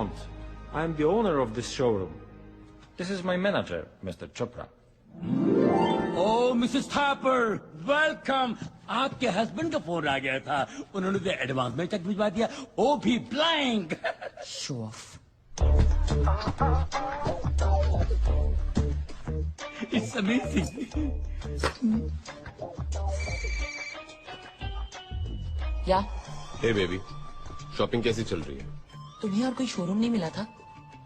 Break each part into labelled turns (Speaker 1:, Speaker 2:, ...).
Speaker 1: want. I am the owner of this showroom. This is my manager, Mr. Chopra.
Speaker 2: Oh, Mrs. Thapar, welcome. आपके husband का phone आ गया था, उन्होंने तो advance में चेक भिजवा दिया, वो भी blank.
Speaker 3: Show off.
Speaker 2: It's amazing.
Speaker 3: या
Speaker 4: हे बेबी, शॉपिंग कैसी चल रही है?
Speaker 3: तुम्हें और कोई शोरूम नहीं मिला था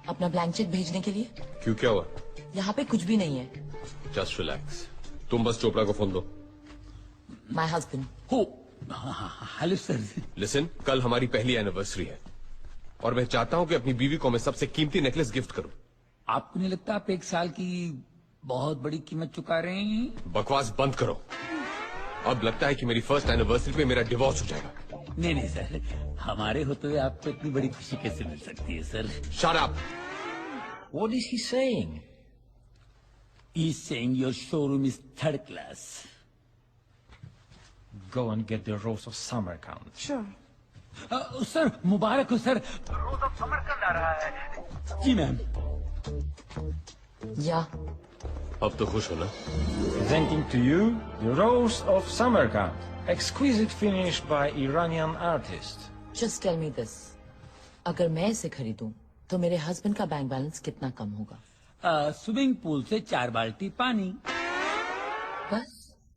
Speaker 3: अपना ब्लैंक चेक भेजने के लिए?
Speaker 4: क्यों, क्या हुआ?
Speaker 3: यहाँ पे कुछ भी नहीं है.
Speaker 4: Just relax. तुम बस चोपड़ा को फोन दो.
Speaker 3: My husband.
Speaker 2: हो, हेलो सर.
Speaker 4: लिसन, कल हमारी पहली एनिवर्सरी है और मैं चाहता हूँ कि अपनी बीवी को मैं सबसे कीमती नेकलेस गिफ्ट करूँ.
Speaker 2: आपको नहीं लगता आप एक साल की बहुत बड़ी कीमत चुका रहे हैं?
Speaker 4: बकवास बंद करो. अब लगता है कि मेरी फर्स्ट एनिवर्सरी पे मेरा डिवोर्स हो जाएगा.
Speaker 2: नहीं नहीं सर, हमारे होते हुए आपको इतनी बड़ी खुशी कैसे मिल सकती है sir?
Speaker 4: Shut up.
Speaker 1: What is he saying?
Speaker 2: He's saying your showroom is third class.
Speaker 1: Go and get the Rose of Samarkand.
Speaker 3: Sure.
Speaker 2: Sir मुबारक हो सर. रोज ऑफ समरकंद आ रहा है. जी मैम.
Speaker 3: या
Speaker 4: अब तो खुश हो ना?
Speaker 1: Presenting to you the Rose of Samarkand. Exquisite finish by Iranian artist.
Speaker 3: Just tell me this, अगर मैं इसे खरीदूं तो मेरे हस्बैंड का बैंक बैलेंस कितना कम होगा?
Speaker 2: स्विमिंग पूल से 4 बाल्टी पानी.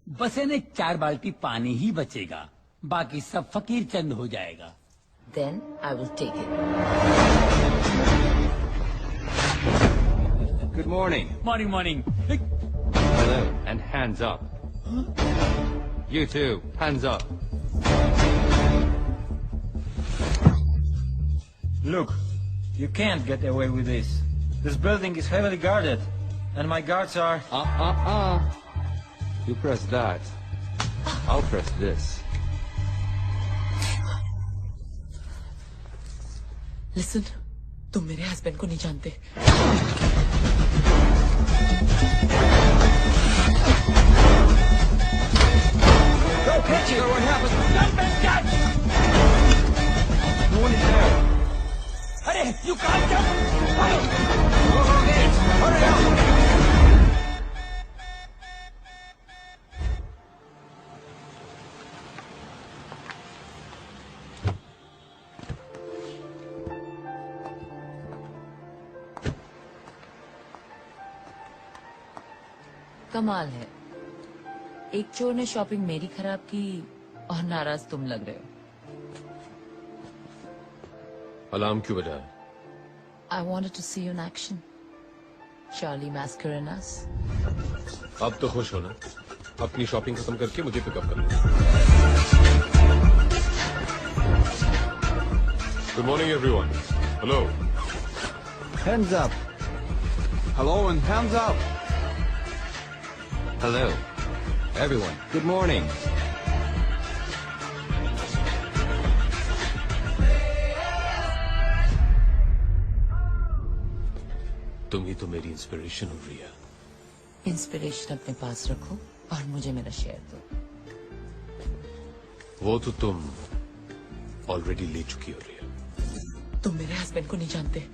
Speaker 2: बस यानी 4 बाल्टी पानी ही बचेगा, बाकी सब फकीर चंद हो जाएगा.
Speaker 3: Then I will take it.
Speaker 5: Good morning.
Speaker 2: Morning morning.
Speaker 5: Hello, and hands up. You too, hands up.
Speaker 1: Look, you can't get away with this. This building is heavily guarded, and my guards are...
Speaker 5: You press that. I'll press this.
Speaker 3: Listen, तुम मेरे husband को नहीं जानते.
Speaker 1: Go catch it! What happened?
Speaker 2: Jump and catch!
Speaker 1: No one is there.
Speaker 2: अरे you can't jump!
Speaker 1: Go, go, get it! Hurry up!
Speaker 3: कमाल है, एक चोर ने शॉपिंग मेरी खराब की और नाराज तुम लग रहे हो.
Speaker 4: अलार्म क्यों बजा?
Speaker 3: I wanted to see you in action. Charlie Mascarenas.
Speaker 4: अब तो खुश हो ना? अपनी शॉपिंग खत्म करके मुझे पिकअप कर लो. Good morning everyone. Hello.
Speaker 5: Hands up. Hello and hands up. Hello, everyone. Good morning.
Speaker 4: तुम ही तो मेरी इंस्पिरेशन हो रही है.
Speaker 3: इंस्पिरेशन अपने पास रखो और मुझे मेरा शेयर दो.
Speaker 4: वो तो तुम ऑलरेडी ले चुकी हो रही है.
Speaker 3: तुम मेरे हस्बैंड को नहीं जानते.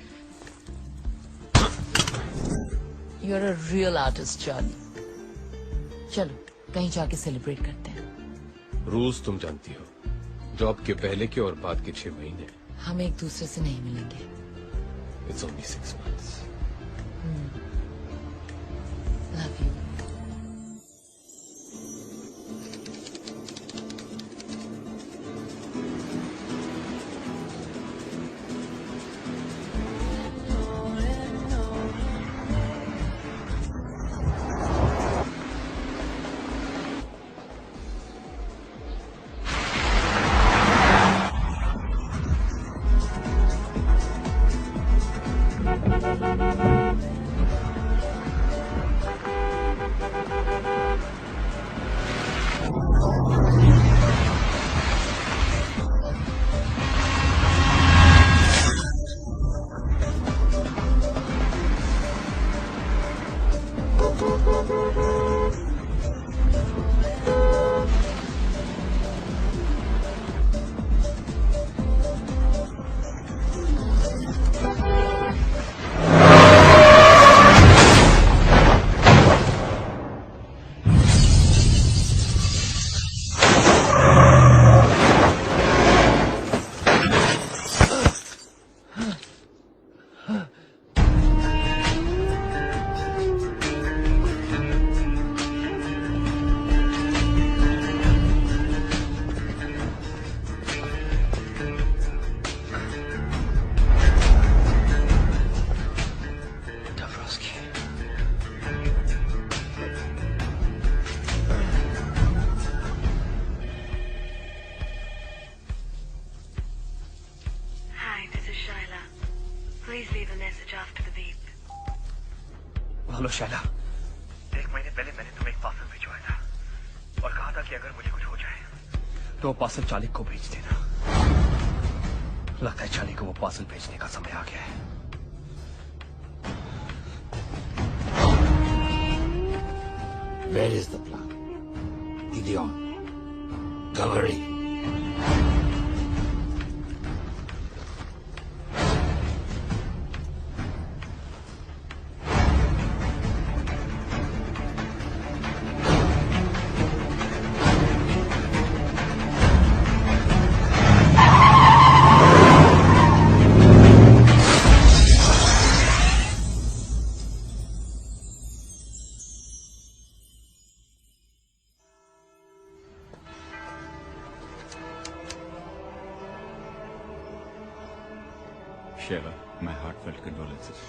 Speaker 3: You're a real artist, Charlie. चलो कहीं जाके सेलिब्रेट करते हैं.
Speaker 4: रूल्स तुम जानती हो. जॉब के पहले के और बाद के 6 महीने.
Speaker 3: हम एक दूसरे से नहीं मिलेंगे.
Speaker 4: It's only 6 months.
Speaker 3: Love you.
Speaker 6: संभालो शैला। 1 महीने पहले मैंने तुम्हें एक पार्सल भिजवाया था और कहा था कि अगर मुझे कुछ हो जाए तो वो पार्सल चालिक को भेज देना। लगता है चालिक को वो पार्सल भेजने का समय आ गया है।
Speaker 2: Where is the plan? Gideon. Cavalry.
Speaker 7: Shayla, my heartfelt condolences.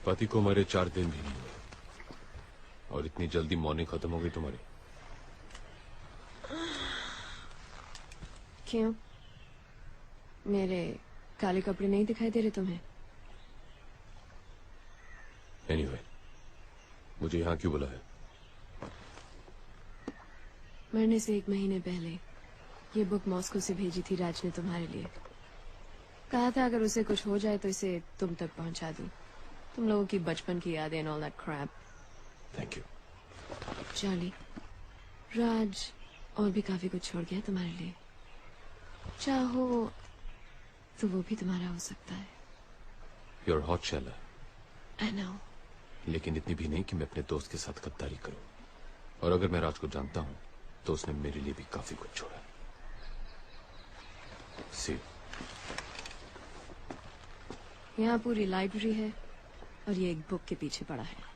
Speaker 4: पति को मरे 4 दिन भी नहीं हुए और इतनी जल्दी मॉर्निंग खत्म हो गई तुम्हारी।
Speaker 8: क्यों? मेरे काले कपड़े नहीं दिखाई दे रहे तुम्हें?
Speaker 4: एनीवे, मुझे यहाँ क्यों बुलाया?
Speaker 8: मरने से 1 महीने पहले ये बुक मॉस्को से भेजी थी राज ने तुम्हारे लिए। कहा था अगर उसे कुछ हो जाए तो इसे तुम तक पहुंचा दूं। तुम लोगों की बचपन की यादें and all that crap.
Speaker 4: Thank you.
Speaker 8: Charlie, Raj और भी काफी कुछ छोड़ गया तुम्हारे लिए। चाहो तो वो भी तुम्हारा हो सकता है।
Speaker 4: You're hot, Shayla.
Speaker 8: I know.
Speaker 4: लेकिन इतनी भी नहीं कि मैं अपने दोस्त के साथ गद्दारी करूं। और अगर मैं राज को जानता हूं तो उसने मेरे लिए भी काफी कुछ छोड़ा। See.
Speaker 8: यहाँ पूरी लाइब्रेरी है और ये एक बुक के पीछे पड़ा है।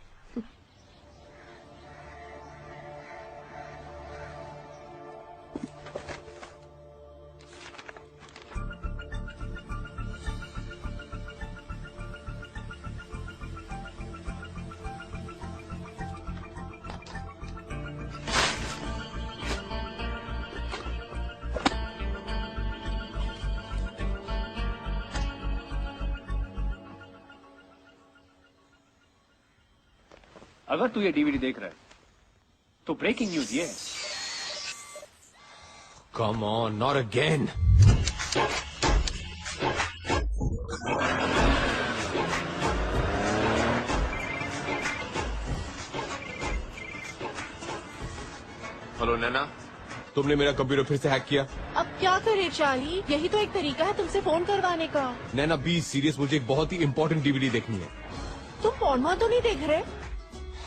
Speaker 6: अगर तू ये डीवीडी देख रहा है तो ब्रेकिंग न्यूज ये है।
Speaker 4: Come on, not again. Hello Naina, तुमने मेरा कंप्यूटर फिर से हैक किया।
Speaker 9: अब क्या करे चार्ली, यही तो एक तरीका है तुमसे फोन करवाने का।
Speaker 4: नैना बी सीरियस, मुझे एक बहुत ही इंपॉर्टेंट डीवीडी देखनी है।
Speaker 9: तुम पॉर्न तो नहीं देख रहे?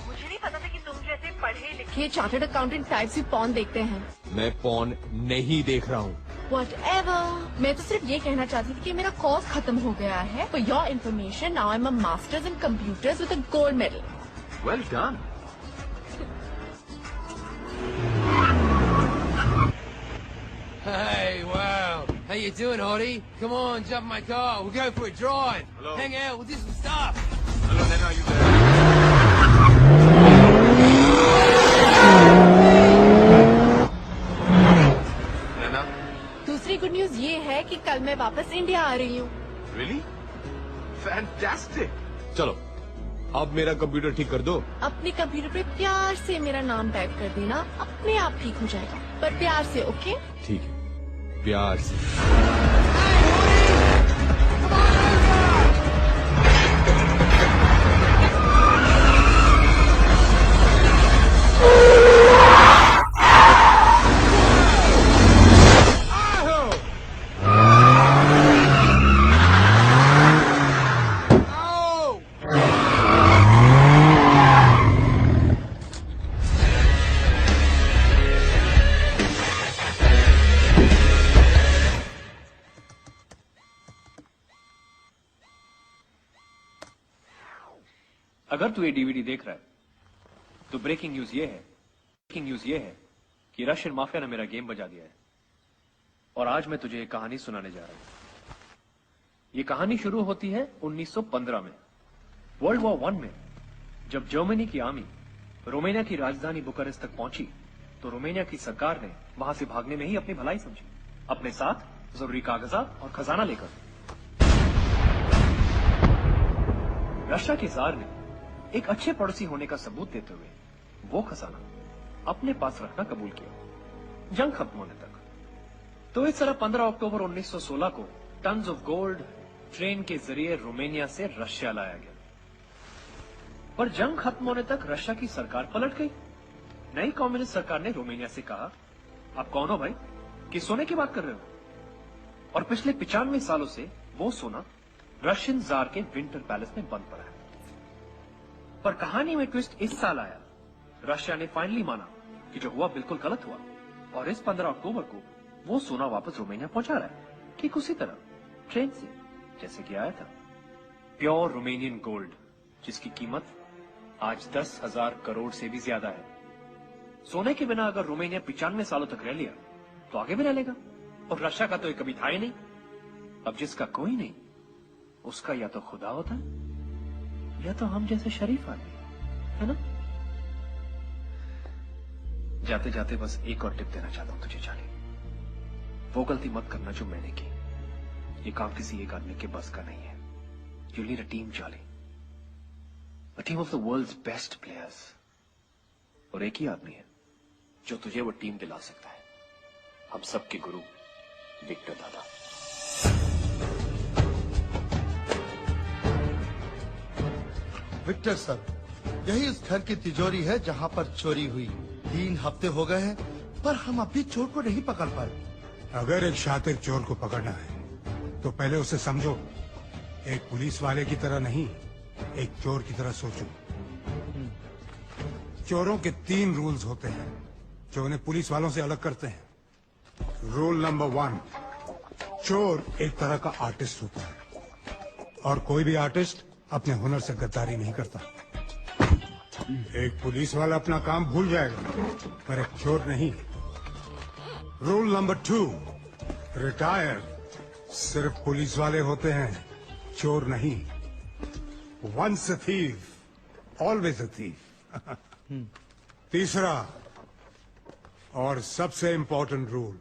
Speaker 9: मुझे नहीं पता था कि तुम जैसे पढ़े लिखे चार्टर्ड अकाउंटेंट टाइप भी पॉर्न देखते हैं।
Speaker 4: मैं पॉर्न नहीं देख रहा हूँ।
Speaker 9: Whatever. मैं तो सिर्फ ये कहना चाहती थी कि मेरा कोर्स खत्म हो गया है। For your information, now I'm a master's in computers with a gold medal.
Speaker 6: Well done.
Speaker 10: Hey, wow. How you doing, Hottie? Come on, jump in my car. We'll go for a drive.
Speaker 6: Hello.
Speaker 10: Hang out, we'll do some stuff.
Speaker 6: Hello Nana, you there? नैना,
Speaker 9: दूसरी good news ये है कि कल मैं वापस India आ रही हूँ।
Speaker 6: really? Fantastic.
Speaker 4: चलो, अब मेरा कंप्यूटर ठीक कर दो।
Speaker 9: अपने कंप्यूटर पे प्यार से मेरा नाम टाइप कर देना, अपने आप ठीक हो जाएगा। पर प्यार से, ओके?
Speaker 4: ठीक है, प्यार से।
Speaker 6: अगर तू ये डीवीडी देख रहा है तो ब्रेकिंग न्यूज ये है कि रशियन माफिया ने मेरा गेम बजा दिया है और आज मैं तुझे एक कहानी सुनाने जा रहा हूं। ये कहानी शुरू होती है 1915 में, वर्ल्ड वॉर 1 में। जब जर्मनी की आर्मी रोमानिया की राजधानी बुखारेस्ट तक पहुंची तो रोमानिया की सरकार ने वहां से भागने में ही अपनी भलाई समझी, अपने साथ जरूरी कागजात और खजाना लेकर। रशिया के जार ने एक अच्छे पड़ोसी होने का सबूत देते हुए वो खजाना अपने पास रखना कबूल किया जंग खत्म होने तक। तो इस तरह 15 अक्टूबर 1916 को टन्स ऑफ गोल्ड ट्रेन के जरिए रोमानिया से रशिया लाया गया। पर जंग खत्म होने तक रशिया की सरकार पलट गई। नई कम्युनिस्ट सरकार ने रोमानिया से कहा, आप कौन हो भाई, किस सोने की बात कर रहे हो? और पिछले 95 सालों से वो सोना रशियन जार के विंटर पैलेस में बंद पड़ा है। पर कहानी में ट्विस्ट इस साल आया। रशिया ने फाइनली माना कि जो हुआ बिल्कुल गलत हुआ और इस 15 अक्टूबर को वो सोना वापस रोमानिया पहुंचा रहा है, ठीक उसी तरह ट्रेन से जैसे कि आया था। प्योर रोमानियन गोल्ड जिसकी कीमत आज 10,000 करोड़ से भी ज्यादा है। सोने के बिना अगर रोमानिया 95 सालों तक रह लिया तो आगे भी रह लेगा। और रशिया का तो ये कभी था ही नहीं। अब जिसका कोई नहीं उसका या तो खुदा होता है या तो हम जैसे शरीफ आदमी, है ना? जाते जाते बस एक और टिप देना चाहता हूं तुझे चार्ली, वो गलती मत करना जो मैंने की। ये काम किसी एक आदमी के बस का नहीं है। You need a team Charlie, a team of the world's best players. और एक ही आदमी है जो तुझे वो टीम दिला सकता है, हम सबके गुरु विक्टर दादा।
Speaker 11: विक्टर सर, यही उस घर की तिजोरी है जहाँ पर चोरी हुई। 3 हफ्ते हो गए हैं पर हम अभी चोर को नहीं पकड़ पाए।
Speaker 12: अगर एक शातिर चोर को पकड़ना है तो पहले उसे समझो। एक पुलिस वाले की तरह नहीं, एक चोर की तरह सोचो। चोरों के 3 रूल्स होते हैं जो उन्हें पुलिस वालों से अलग करते हैं। रूल नंबर 1, चोर एक तरह का आर्टिस्ट होता है और कोई भी आर्टिस्ट अपने हुनर से गद्दारी नहीं करता। एक पुलिस वाला अपना काम भूल जाएगा पर एक चोर नहीं। रूल नंबर 2, रिटायर सिर्फ पुलिस वाले होते हैं, चोर नहीं। Once a thief always a thief. तीसरा और सबसे इंपॉर्टेंट रूल,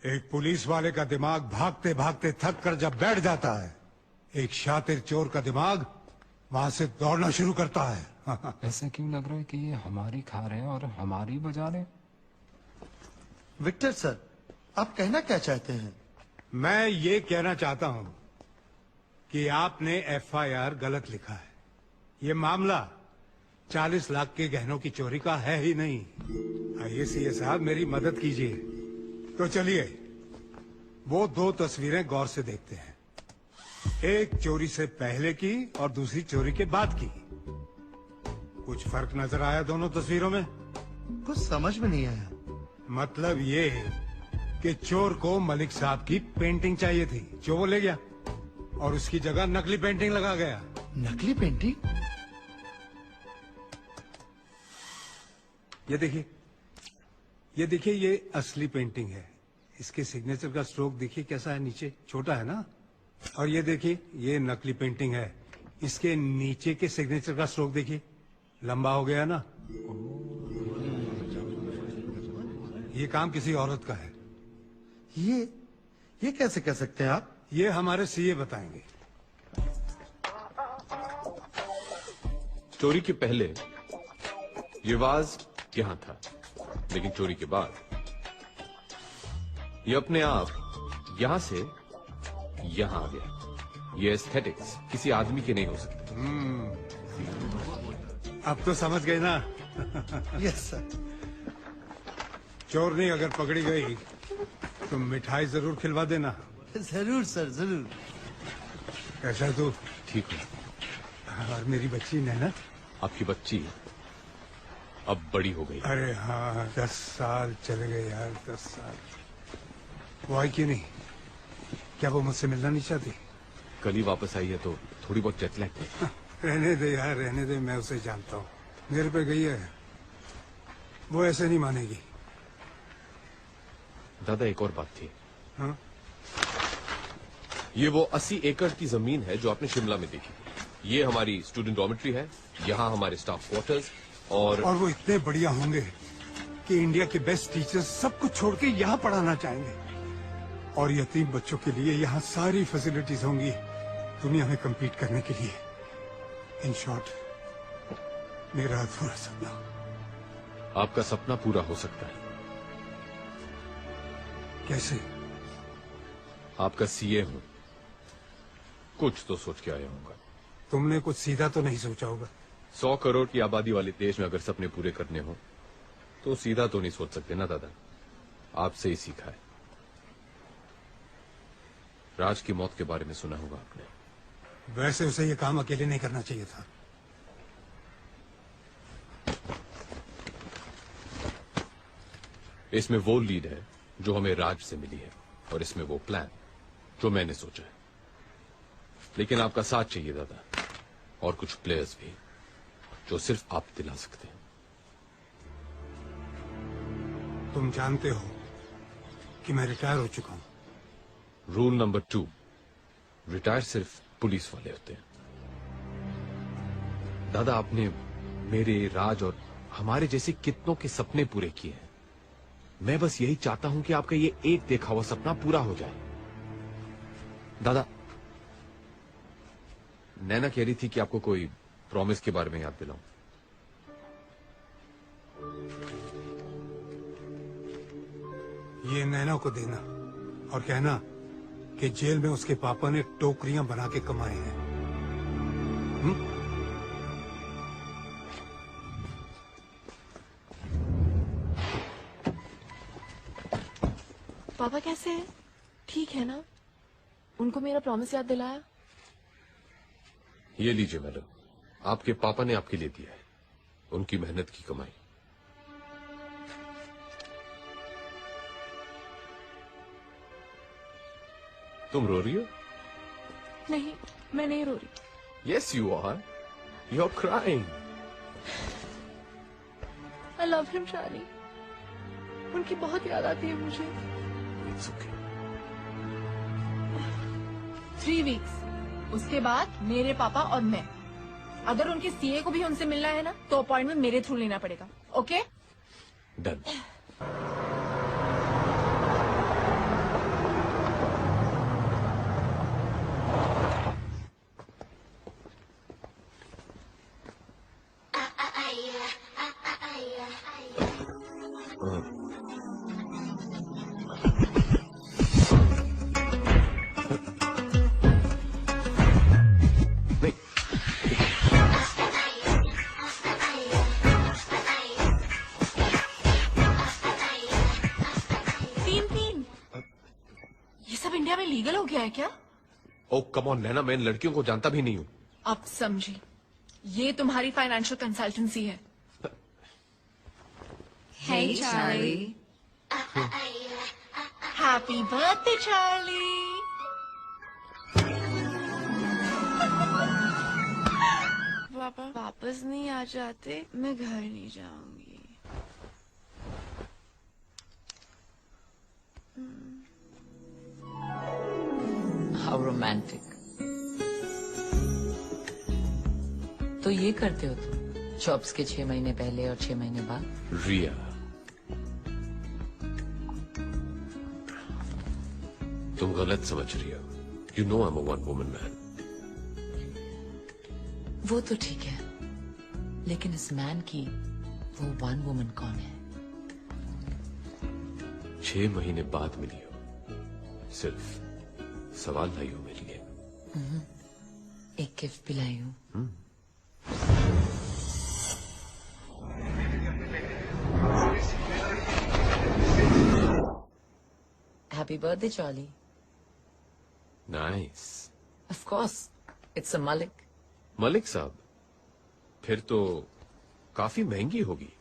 Speaker 12: एक पुलिस वाले का दिमाग भागते भागते थक कर जब बैठ जाता है, एक शातिर चोर का दिमाग वहां से दौड़ना शुरू करता है।
Speaker 4: ऐसा क्यों लग रहा है कि ये हमारी खा रहे हैं और हमारी बजा रहे हैं?
Speaker 11: विक्टर सर, आप कहना क्या चाहते हैं?
Speaker 12: मैं ये कहना चाहता हूं कि आपने FIR गलत लिखा है। ये मामला 40 लाख के गहनों की चोरी का है ही नहीं। आइए सीए साहब, मेरी मदद कीजिए। तो चलिए वो 2 तस्वीरें गौर से देखते हैं, एक चोरी से पहले की और दूसरी चोरी के बाद की। कुछ फर्क नजर आया दोनों तस्वीरों में?
Speaker 11: कुछ समझ में नहीं आया।
Speaker 12: मतलब ये कि चोर को मलिक साहब की पेंटिंग चाहिए थी जो वो ले गया और उसकी जगह नकली पेंटिंग लगा गया।
Speaker 11: नकली पेंटिंग?
Speaker 12: ये देखिए ये असली पेंटिंग है। इसके सिग्नेचर का स्ट्रोक देखिए कैसा है, नीचे छोटा है ना। और ये देखिए ये नकली पेंटिंग है, इसके नीचे के सिग्नेचर का स्ट्रोक देखिए, लंबा हो गया ना। ये काम किसी औरत का है।
Speaker 11: ये कैसे कह सकते हैं आप?
Speaker 12: ये हमारे सीए बताएंगे।
Speaker 4: चोरी के पहले ये वाज यहां था, लेकिन चोरी के बाद ये अपने आप यहां से यहां आ गया। ये एस्थेटिक्स किसी आदमी के नहीं हो सकते।
Speaker 12: अब तो समझ गए ना?
Speaker 11: Yes sir.
Speaker 12: चोरनी अगर पकड़ी गई तो मिठाई जरूर खिलवा देना।
Speaker 11: जरूर सर, जरूर।
Speaker 12: कैसा है तू?
Speaker 4: ठीक है।
Speaker 12: और मेरी बच्ची नैना?
Speaker 4: आपकी बच्ची अब बड़ी हो गई।
Speaker 12: अरे हाँ, 10 साल चले गए यार, 10 साल। वो आई क्यों नहीं? क्या वो मुझसे मिलना नहीं चाहती?
Speaker 4: कल ही वापस आई है तो थोड़ी बहुत जेट लैग थी।
Speaker 12: रहने दे यार, रहने दे, मैं उसे जानता हूँ, मेरे पे गई है, वो ऐसे नहीं मानेगी।
Speaker 4: दादा एक और बात थी।
Speaker 12: हाँ?
Speaker 4: ये वो 80 एकड़ की जमीन है जो आपने शिमला में देखी थी। ये हमारी स्टूडेंट डॉर्मेट्री है, यहाँ हमारे स्टाफ क्वार्टर्स, और
Speaker 12: वो इतने बढ़िया होंगे कि इंडिया के बेस्ट टीचर्स सब कुछ छोड़ के यहाँ पढ़ाना चाहेंगे, और यतीम बच्चों के लिए यहाँ सारी फैसिलिटीज होंगी दुनिया में compete करने के लिए। इन शॉर्ट, मेरा अधूरा सपना।
Speaker 4: आपका सपना पूरा हो सकता है।
Speaker 12: कैसे?
Speaker 4: आपका सीए हूं, कुछ तो सोच के आया हूँ।
Speaker 12: तुमने कुछ सीधा तो नहीं सोचा होगा।
Speaker 4: 100 करोड़ की आबादी वाले देश में अगर सपने पूरे करने हो तो सीधा तो नहीं सोच सकते ना दादा। आपसे ही सीखा है। राज की मौत के बारे में सुना होगा आपने।
Speaker 12: वैसे उसे ये काम अकेले नहीं करना चाहिए था।
Speaker 4: इसमें वो लीड है जो हमें राज से मिली है, और इसमें वो प्लान जो मैंने सोचा है। लेकिन आपका साथ चाहिए दादा, और कुछ प्लेयर्स भी जो सिर्फ आप दिला सकते हैं।
Speaker 12: तुम जानते हो कि मैं रिटायर हो चुका हूं।
Speaker 4: रूल नंबर 2, रिटायर सिर्फ पुलिस वाले होते हैं। दादा आपने मेरे, राज और हमारे जैसे कितनों के सपने पूरे किए हैं। मैं बस यही चाहता हूं कि आपका ये एक देखा हुआ सपना पूरा हो जाए। दादा, नैना कह रही थी कि आपको कोई प्रॉमिस के बारे में याद दिलाऊं।
Speaker 12: ये नैना को देना और कहना कि जेल में उसके पापा ने टोकरियां बना के कमाए हैं।
Speaker 8: पापा कैसे हैं? ठीक है ना? उनको मेरा प्रॉमिस याद दिलाया?
Speaker 4: ये लीजिए मैडम, आपके पापा ने आपके लिए दिया है, उनकी मेहनत की कमाई। तुम रो रही हो?
Speaker 8: नहीं, मैं नहीं रो रही।
Speaker 4: Yes, you are. You're crying.
Speaker 8: I love him, शानी। उनकी बहुत याद आती है मुझे।
Speaker 4: It's okay.
Speaker 9: 3 weeks, उसके बाद मेरे पापा और मैं। अगर उनके सीए को भी उनसे मिलना है ना, तो अपॉइंटमेंट मेरे थ्रू लेना पड़ेगा। ओके?
Speaker 4: Done.
Speaker 9: लीगल हो गया है क्या?
Speaker 4: ओ कम ऑन नैना, मैं इन लड़कियों को जानता भी नहीं हूँ।
Speaker 9: अब समझी, ये तुम्हारी फाइनेंशियल कंसल्टेंसी है।
Speaker 8: Hey Charlie.
Speaker 9: Happy birthday Charlie.
Speaker 8: पापा वापस नहीं आ जाते, मैं घर नहीं जाऊंगी।
Speaker 3: How romantic. तो ये करते हो तुम जॉब्स के 6 महीने पहले और 6 महीने बाद?
Speaker 4: रिया, तुम गलत समझ रही हो। You know I'm a one woman man.
Speaker 3: वो तो ठीक है, लेकिन इस मैन की वो वन वुमन कौन है?
Speaker 4: 6 महीने बाद मिली हो, सिर्फ सवाल लाई हो मेरे लिए।
Speaker 3: एक गिफ्ट भी लाई हूँ। Happy birthday, Charlie.
Speaker 4: Nice.
Speaker 3: Of course, it's a Malik.
Speaker 4: Malik साहब, फिर तो काफी महंगी होगी।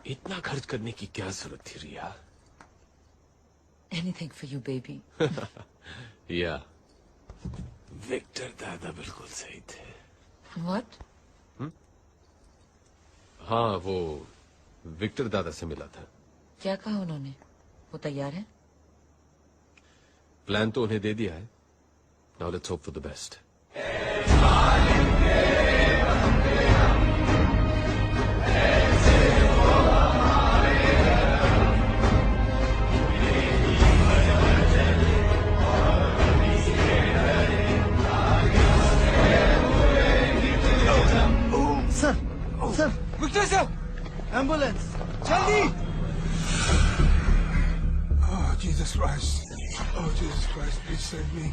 Speaker 4: इतना खर्च करने की क्या जरूरत थी रिया?
Speaker 3: Anything for you, baby.
Speaker 4: या, विक्टर दादा बिल्कुल सही थे।
Speaker 3: What?
Speaker 4: हाँ, वो विक्टर दादा से मिला था।
Speaker 3: क्या कहा उन्होंने? वो तैयार है?
Speaker 4: प्लान तो उन्हें दे दिया है। Now let's hope for the best.
Speaker 11: Sir
Speaker 1: Victor sir,
Speaker 11: ambulance
Speaker 1: जल्दी!
Speaker 12: Oh, Jesus Christ. Oh, Jesus Christ, please save me.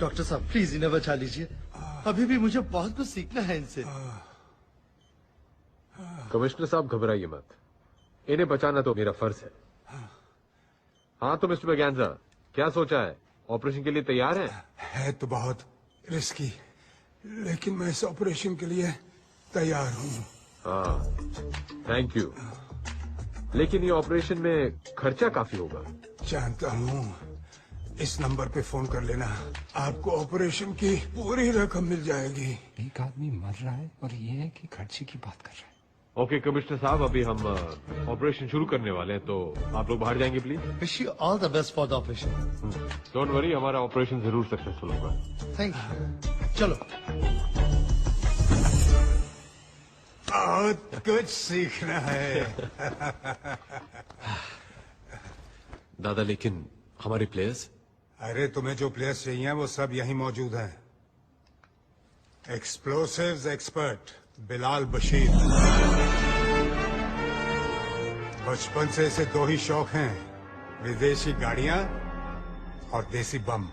Speaker 11: Doctor साहब प्लीज इन्हें बचा लीजिए। अभी भी मुझे बहुत कुछ सीखना है इनसे।
Speaker 4: कमिश्नर साहब घबराइए मत, इन्हें बचाना तो मेरा फर्ज है। हाँ तो मिस्टर मैगेंजा, क्या सोचा है? ऑपरेशन के लिए तैयार है?
Speaker 12: है तो बहुत रिस्की, लेकिन मैं इस ऑपरेशन के लिए तैयार हूँ।
Speaker 4: हाँ, थैंक यू। लेकिन ये ऑपरेशन में खर्चा काफी होगा।
Speaker 12: जानता हूँ, इस नंबर पे फोन कर लेना, आपको ऑपरेशन की पूरी रकम मिल जाएगी।
Speaker 13: एक आदमी मर रहा है और ये है कि खर्चे की बात कर रहा है।
Speaker 4: ओके कमिश्नर साहब, अभी हम ऑपरेशन शुरू करने वाले हैं, तो आप लोग बाहर जाएंगे please.
Speaker 11: Wish you all the best for the operation.
Speaker 4: Don't worry, हमारा ऑपरेशन जरूर सक्सेसफुल होगा।
Speaker 11: Thank you. चलो।
Speaker 12: बहुत कुछ सीखना है।
Speaker 4: दादा, लेकिन हमारे प्लेयर्स?
Speaker 12: अरे तुम्हें जो प्लेयर्स चाहिए वो सब यहीं मौजूद हैं। Explosives expert Bilal Bashir. बचपन से इसे दो ही शौक हैं, विदेशी गाड़ियां और देसी बम।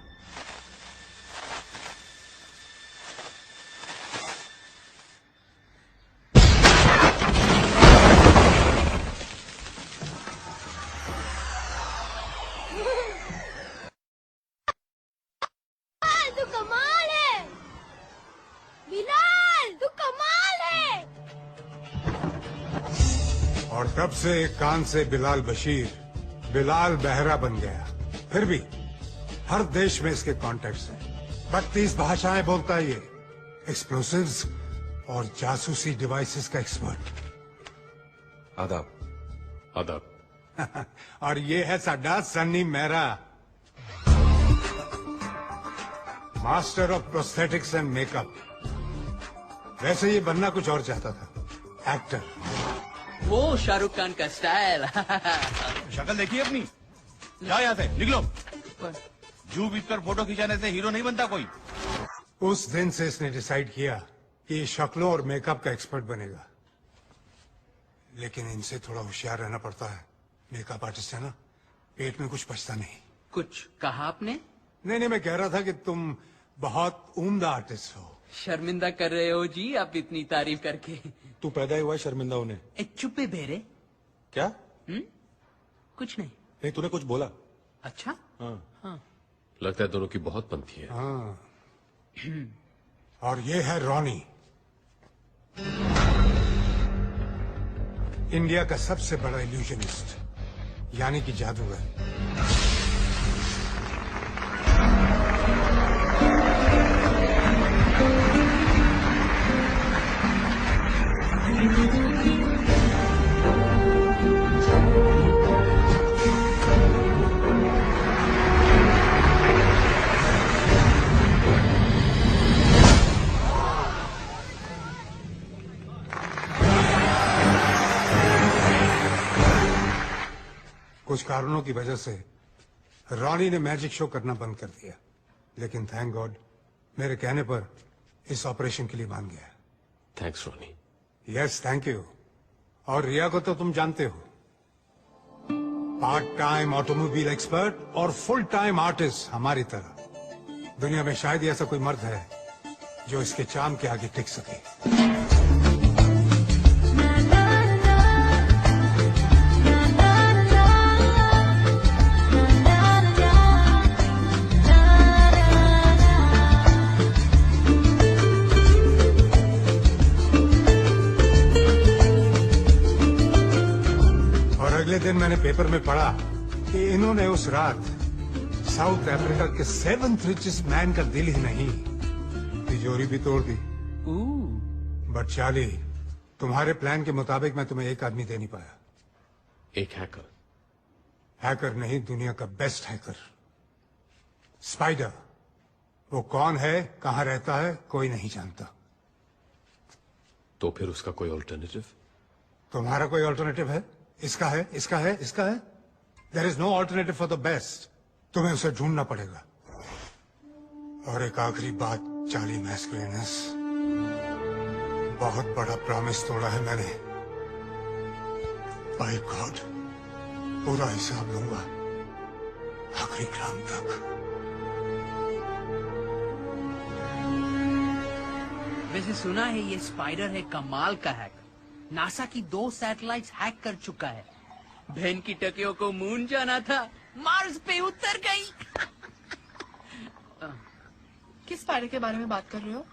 Speaker 14: तू कमाल है बिलाल, तू कमाल है।
Speaker 12: और तब से एक कान से बिलाल बशीर बिलाल बहरा बन गया। फिर भी हर देश में इसके कॉन्टैक्ट्स हैं। 32 भाषाएं बोलता है ये। एक्सप्लोसिव्स और जासूसी डिवाइसेस का एक्सपर्ट।
Speaker 4: आदाब। आदाब।
Speaker 12: और ये है साडा Sunny Mehra, master of prosthetics and makeup. वैसे ये बनना कुछ और चाहता था, एक्टर।
Speaker 15: वो शाहरुख खान का स्टाइल।
Speaker 16: शक्ल देखिए अपनी। जाओ यहाँ से, निकलो। जू बीत कर फोटो खिंचाने से हीरो नहीं बनता कोई।
Speaker 12: उस दिन से इसने डिसाइड किया कि ये शक्लों और मेकअप का एक्सपर्ट बनेगा। लेकिन इनसे थोड़ा होशियार रहना पड़ता है। मेकअप आर्टिस्ट है ना, पेट में कुछ बचता नहीं।
Speaker 15: कुछ कहा आपने?
Speaker 12: नहीं, मैं कह रहा था कि तुम बहुत उम्दा आर्टिस्ट हो।
Speaker 15: शर्मिंदा कर रहे हो जी आप इतनी तारीफ करके।
Speaker 17: तू पैदा हुआ है शर्मिंदा होने।
Speaker 15: चुप्पे बेरे।
Speaker 17: क्या?
Speaker 15: कुछ नहीं।
Speaker 17: नहीं, तूने कुछ बोला।
Speaker 15: अच्छा?
Speaker 17: हाँ।
Speaker 4: लगता है दोनों की बहुत बनती है।
Speaker 12: हाँ। और ये है रॉनी, इंडिया का सबसे बड़ा इल्यूजनिस्ट, यानी कि जादूगर। कुछ कारणों की वजह से रॉनी ने मैजिक शो करना बंद कर दिया, लेकिन थैंक गॉड मेरे कहने पर इस ऑपरेशन के लिए मान गया।
Speaker 4: Thanks Ronnie.
Speaker 12: Yes, thank you. और रिया को तो तुम जानते हो, पार्ट टाइम ऑटोमोबाइल एक्सपर्ट और फुल टाइम आर्टिस्ट हमारी तरह। दुनिया में शायद ही ऐसा कोई मर्द है जो इसके चाम के आगे टिक सके। अगले दिन मैंने पेपर में पढ़ा कि इन्होंने उस रात साउथ अफ्रीका के 7th रिचेस्ट मैन का दिल ही नहीं, तिजोरी भी तोड़ दी। बट चार्ली, तुम्हारे प्लान के मुताबिक मैं तुम्हें एक आदमी दे नहीं पाया।
Speaker 4: एक हैकर?
Speaker 12: हैकर नहीं, दुनिया का बेस्ट हैकर, स्पाइडर। वो कौन है, कहां रहता है, कोई नहीं जानता।
Speaker 4: तो फिर उसका कोई ऑल्टरनेटिव?
Speaker 12: तुम्हारा कोई ऑल्टरनेटिव है? इसका है, इसका है, इसका है? There is no alternative for the best. तुम्हें उसे ढूंढना पड़ेगा। और एक आखिरी बात, चार्ली मैस्कुलिनस, बहुत बड़ा प्रॉमिस तोड़ा है मैंने। बाय गॉड, पूरा हिसाब लूंगा आखिरी ग्राम तक।
Speaker 15: वैसे सुना है ये स्पाइडर है कमाल का हैकर। नासा की 2 सैटेलाइट्स हैक कर चुका है। बहन की टकियों को मून जाना था, मार्स पे उतर गई।
Speaker 9: किस स्पाइडर के बारे में बात कर रहे हो?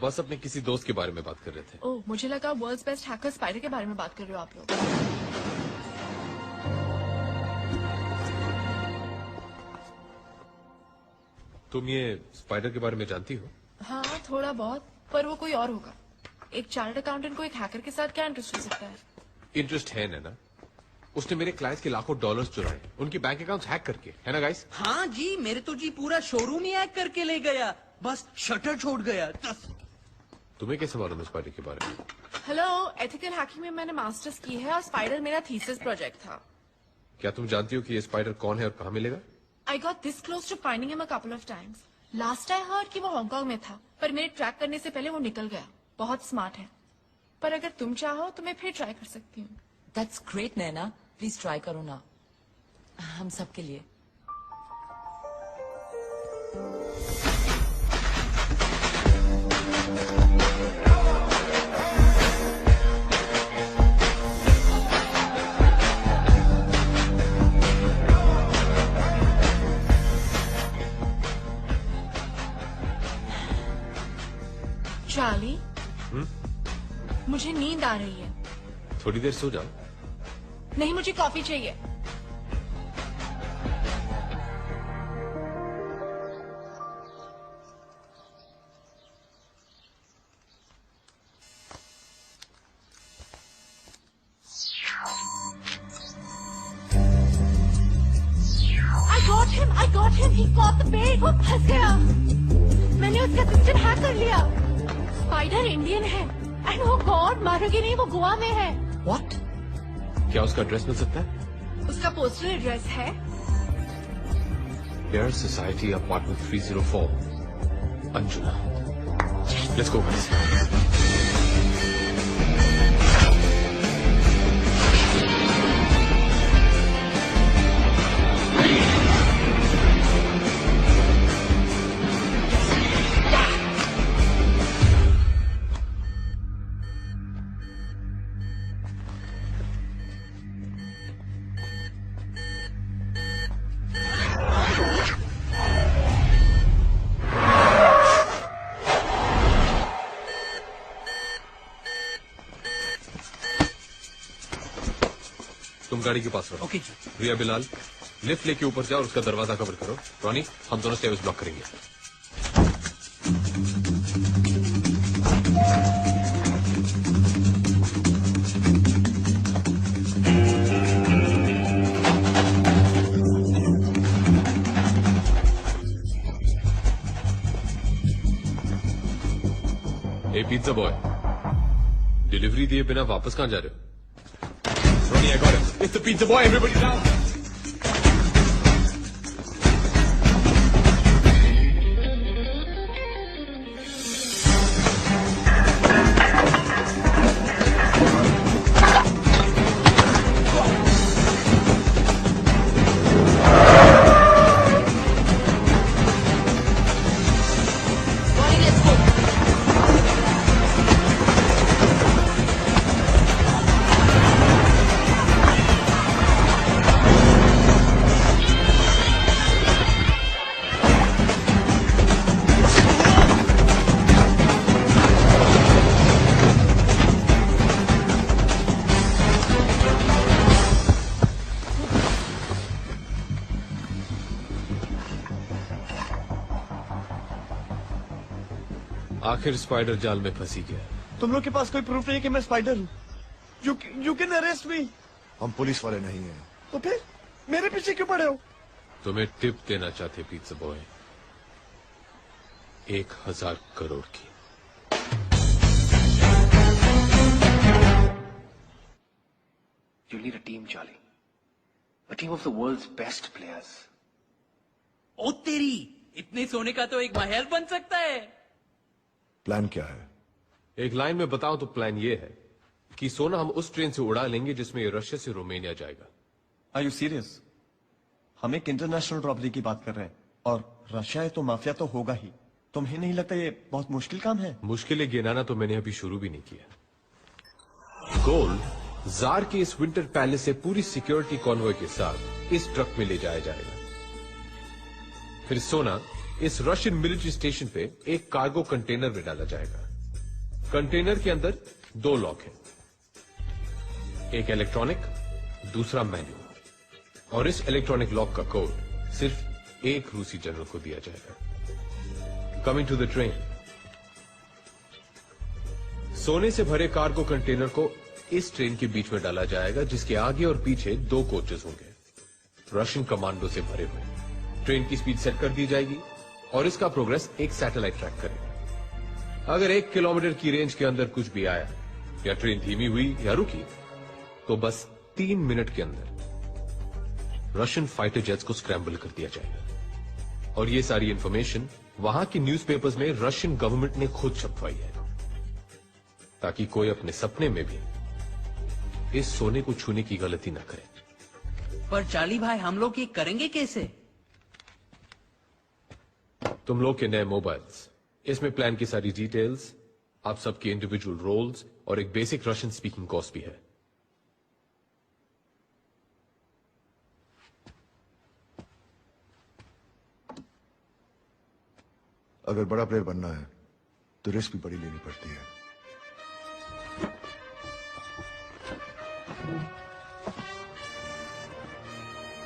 Speaker 4: बस अपने किसी दोस्त के बारे में बात कर रहे थे।
Speaker 9: ओह, मुझे लगा वर्ल्ड्स बेस्ट हैकर स्पाइडर के बारे में बात कर रहे हो आप लोग।
Speaker 4: तुम ये स्पाइडर के बारे में जानती हो?
Speaker 9: हाँ, थोड़ा बहुत, पर वो कोई और होगा। एक चार्टर्ड अकाउंटेंट को एक हैकर के साथ क्या इंटरेस्ट हो सकता है?
Speaker 4: इंटरेस्ट है ना? उसने मेरे क्लाइंट्स के लाखों डॉलर्स चुराए, उनकी बैंक अकाउंट्स हैक करके, है ना गाइस?
Speaker 15: हाँ जी, मेरे तो जी पूरा शोरूम ही हैक करके ले गया, बस शटर छोड़ गया।
Speaker 4: तुम्हें कैसे मालूम है स्पाइडर के बारे में?
Speaker 9: हेलो, एथिकल हैकिंग में मैंने मास्टर्स की है और स्पाइडर मेरा थीसिस प्रोजेक्ट था।
Speaker 4: क्या तुम जानती हो कि ये स्पाइडर कौन है और कहाँ मिलेगा?
Speaker 9: I got this close to finding him a couple of times. Last I heard कि वो हांगकांग में था, पर मेरे ट्रैक करने से पहले वो निकल गया। बहुत स्मार्ट है, पर अगर तुम चाहो तो मैं फिर ट्राई कर सकती हूँ।
Speaker 3: That's great, Naina. Please try करो ना, हम सबके लिए।
Speaker 9: चार्ली, मुझे नींद आ रही है।
Speaker 4: थोड़ी देर सो जाओ।
Speaker 9: नहीं, मुझे कॉफी चाहिए। I got him. He caught the bait. वो फंस गया। मैंने उसका सिस्टम हैक कर लिया। स्पाइडर इंडियन है। एंड वो गॉड, मारोगे नहीं, वो गोवा में है।
Speaker 3: What?
Speaker 4: क्या उसका एड्रेस मिल सकता है?
Speaker 9: उसका पोस्टल एड्रेस है
Speaker 4: Air Society Apartment 304, Anjuna. Let's go, guys. तुम गाड़ी के पास रहो।
Speaker 15: ओके।
Speaker 4: रिया, बिलाल, लिफ्ट लेके ऊपर जाओ और उसका दरवाजा कवर करो। रॉनी, हम दोनों स्टेयर्स ब्लॉक करेंगे। ए पिज्जा बॉय, डिलीवरी दिए बिना वापस कहाँ जा रहे हो? Ronnie, I got him. It's the pizza boy. Everybody down.
Speaker 9: Let's go.
Speaker 4: आखिर स्पाइडर जाल में फंसी गया।
Speaker 18: तुम लोग के पास कोई प्रूफ नहीं कि मैं स्पाइडर हूँ? यू कैन अरेस्ट मी।
Speaker 19: हम पुलिस वाले नहीं हैं।
Speaker 18: तो फिर मेरे पीछे क्यों पड़े हो?
Speaker 4: तुम्हें टिप देना चाहते पिज़्ज़ा बॉय, 1000 करोड़ की।
Speaker 6: You need a team, Charlie. A team of the world's best players.
Speaker 15: ओ तेरी, इतने सोने का तो एक महल बन सकता है।
Speaker 19: प्लान क्या है?
Speaker 4: एक लाइन में बताऊं तो प्लान ये है कि सोना हम उस ट्रेन से उड़ा लेंगे जिसमें ये रशिया से रोमानिया जाएगा।
Speaker 18: Are you serious? हम एक इंटरनेशनल रॉबरी की बात कर रहे हैं और रशिया है तो माफिया तो होगा ही। तुम्हें नहीं लगता ये बहुत मुश्किल काम है?
Speaker 4: मुश्किलें गिनाना तो मैंने अभी शुरू भी नहीं किया। गोल्ड जार के इस विंटर पैलेस से पूरी सिक्योरिटी कॉन्वॉय के साथ इस ट्रक में ले जाया जाएगा। फिर सोना इस रशियन मिलिट्री स्टेशन पे एक कार्गो कंटेनर में डाला जाएगा। कंटेनर के अंदर 2 लॉक हैं, एक इलेक्ट्रॉनिक, दूसरा मैनुअल। और इस इलेक्ट्रॉनिक लॉक का कोड सिर्फ एक रूसी जनरल को दिया जाएगा। Coming to the train. सोने से भरे कार्गो कंटेनर को इस ट्रेन के बीच में डाला जाएगा, जिसके आगे और पीछे 2 कोचेस होंगे, रशियन कमांडो से भरे हुए। ट्रेन की स्पीड सेट कर दी जाएगी और इसका प्रोग्रेस एक सैटेलाइट ट्रैक करेगा। अगर 1 किलोमीटर की रेंज के अंदर कुछ भी आया या ट्रेन धीमी हुई या रुकी तो बस 3 मिनट के अंदर रशियन फाइटर जेट्स को स्क्रैम्बल कर दिया जाएगा। और ये सारी इंफॉर्मेशन वहां की न्यूज़पेपर्स में रशियन गवर्नमेंट ने खुद छपवाई है, ताकि कोई अपने सपने में भी इस सोने को छूने की गलती ना करे।
Speaker 15: पर चार्ली भाई, हम लोग ये करेंगे कैसे?
Speaker 4: तुम लोग के नए मोबाइल्स, इसमें प्लान की सारी डिटेल्स, आप सबके इंडिविजुअल रोल्स और एक बेसिक रशियन स्पीकिंग कोर्स भी है।
Speaker 19: अगर बड़ा प्लेयर बनना है तो रिस्क भी बड़ी लेनी पड़ती है।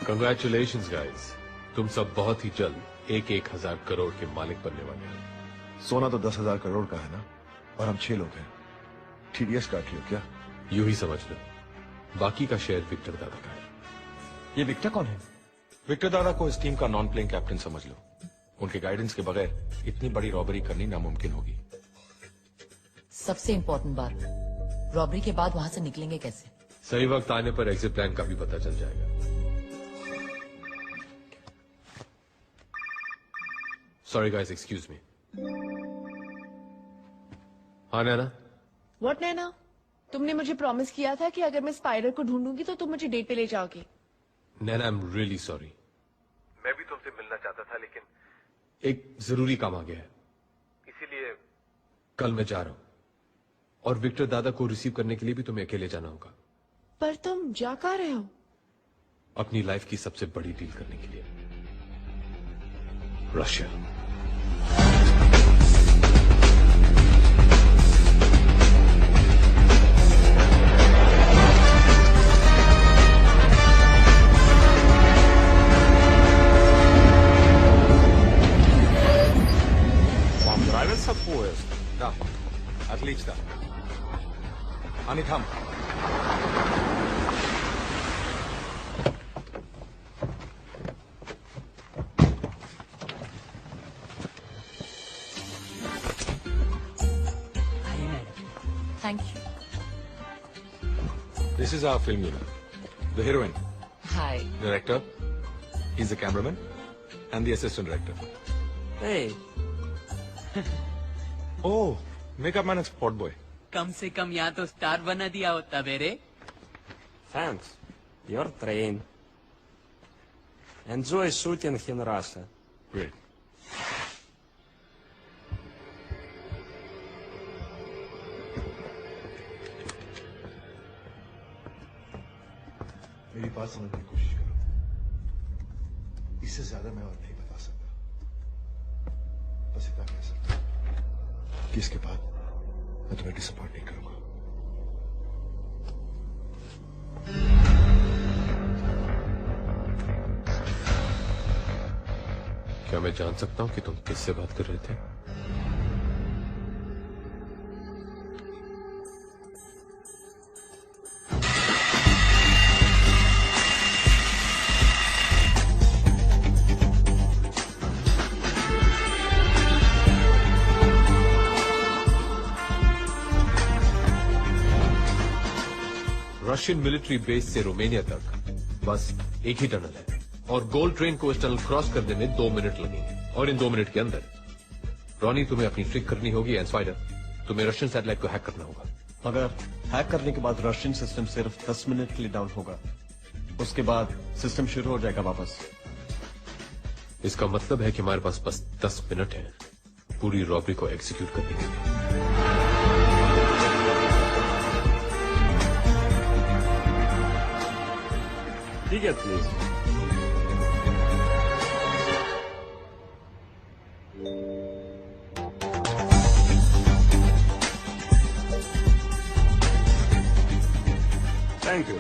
Speaker 4: कंग्रेचुलेशंस गाइस, तुम सब बहुत ही जल्द 1000 करोड़ के मालिक बनने वाले हैं।
Speaker 19: सोना तो 10,000 करोड़ का है ना, और हम 6 लोग हैं। TDS काट लियो क्या?
Speaker 4: यूं ही समझ लो, बाकी का शेयर विक्टर दादा का है।
Speaker 18: ये विक्टर कौन है?
Speaker 17: विक्टर दादा को इस टीम का नॉन प्लेइंग कैप्टन समझ लो। उनके गाइडेंस के बगैर इतनी बड़ी रॉबरी करनी नामुमकिन होगी।
Speaker 3: सबसे इम्पोर्टेंट बात, रॉबरी के बाद वहां से निकलेंगे कैसे?
Speaker 4: सही वक्त आने पर एग्जिट प्लान का भी पता चल जाएगा। Sorry guys, excuse me. हाँ नैना?
Speaker 9: व्हाट नैना? तुमने मुझे प्रॉमिस किया था कि अगर मैं स्पाइडर को ढूंढूंगी तो तुम मुझे डेट पे ले जाओगे।
Speaker 4: नैना, आई एम रियली सॉरी। मैं भी तुमसे मिलना चाहता था, लेकिन एक जरूरी काम आ गया है, इसीलिए कल मैं जा रहा हूं। और विक्टर दादा को रिसीव करने के लिए भी तुम्हें अकेले जाना होगा।
Speaker 9: पर तुम जा कहाँ रहे हो?
Speaker 4: अपनी लाइफ की सबसे बड़ी डील करने के लिए, Russia.
Speaker 17: Nравится поезд? Да. Отлично. Они там.
Speaker 3: Thank you.
Speaker 17: This is our film unit. The heroine,
Speaker 3: Hi.
Speaker 17: director, he's the cameraman, and the assistant director.
Speaker 15: Hey.
Speaker 17: Oh, makeup man and spot boy.
Speaker 15: कम से कम यहाँ तो स्टार बना दिया होता मेरे।
Speaker 20: Thanks. Your train. Enjoy shooting in Russia.
Speaker 17: Great.
Speaker 19: मेरी बात समझने की कोशिश करो। इससे ज्यादा मैं और नहीं बता सकता। बस इतना कह सकता हूं कि इसके बाद मैं तुम्हें डिसअपॉइंट नहीं करूंगा।
Speaker 4: क्या मैं जान सकता हूं कि तुम किससे बात कर रहे थे? रशियन मिलिट्री बेस से रोमानिया तक बस एक ही टनल है और गोल्ड ट्रेन को इस टनल क्रॉस करने में 2 मिनट लगेंगे और इन 2 मिनट के अंदर रॉनी तुम्हें अपनी ट्रिक करनी होगी एंड स्पाइडर तुम्हें रशियन सैटेलाइट को हैक करना होगा।
Speaker 18: अगर हैक करने के बाद रशियन सिस्टम सिर्फ 10 मिनट के लिए डाउन होगा, उसके बाद सिस्टम शुरू हो जाएगा वापस।
Speaker 4: इसका मतलब है कि हमारे पास बस 10 मिनट है पूरी रॉबरी को एग्जीक्यूट करने के लिए।
Speaker 20: ठीक है प्लीज। Thank you.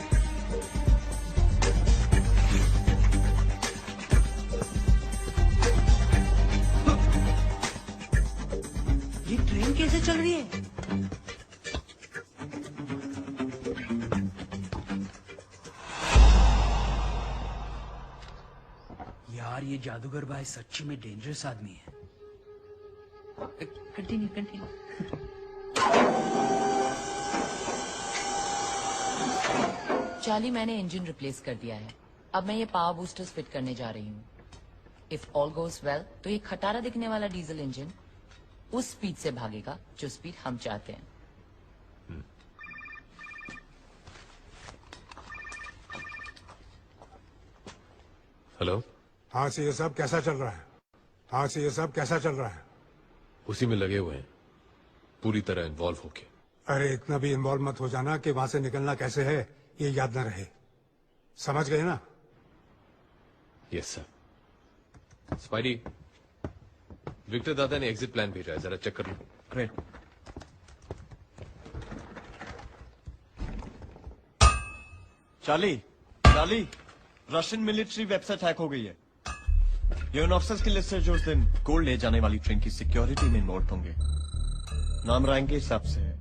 Speaker 15: ये ट्रेन कैसे चल रही है? यार ये जादूगर भाई सच्ची में डेंजरस आदमी है। Continue continue.
Speaker 3: चार्ली, मैंने इंजन रिप्लेस कर दिया है। अब मैं ये पावर बूस्टर्स फिट करने जा रही हूँ। इफ ऑल गोज वेल तो ये खटारा दिखने वाला डीजल इंजन उस स्पीड से भागेगा जो स्पीड हम चाहते हैं।
Speaker 4: हेलो।
Speaker 12: हाँ से ये सब कैसा चल रहा है? हाँ से ये सब कैसा चल रहा है?
Speaker 4: उसी में लगे हुए हैं पूरी तरह इन्वॉल्व होके।
Speaker 12: अरे इतना भी इन्वॉल्व मत हो जाना कि वहां से निकलना कैसे है ये याद न रहे। समझ गए ना?
Speaker 4: Yes sir. स्पाइडी, विक्टर दादा ने एग्जिट प्लान भेजा है, जरा चेक कर लो।
Speaker 18: Great. Charlie, Charlie, Russian military website hack हो गई है। ये उन ऑफिसर्स की लिस्ट है जो उस दिन गोल्ड ले जाने वाली ट्रेन की सिक्योरिटी में इन्वॉल्व होंगे। नाम रैंक के हिसाब से है।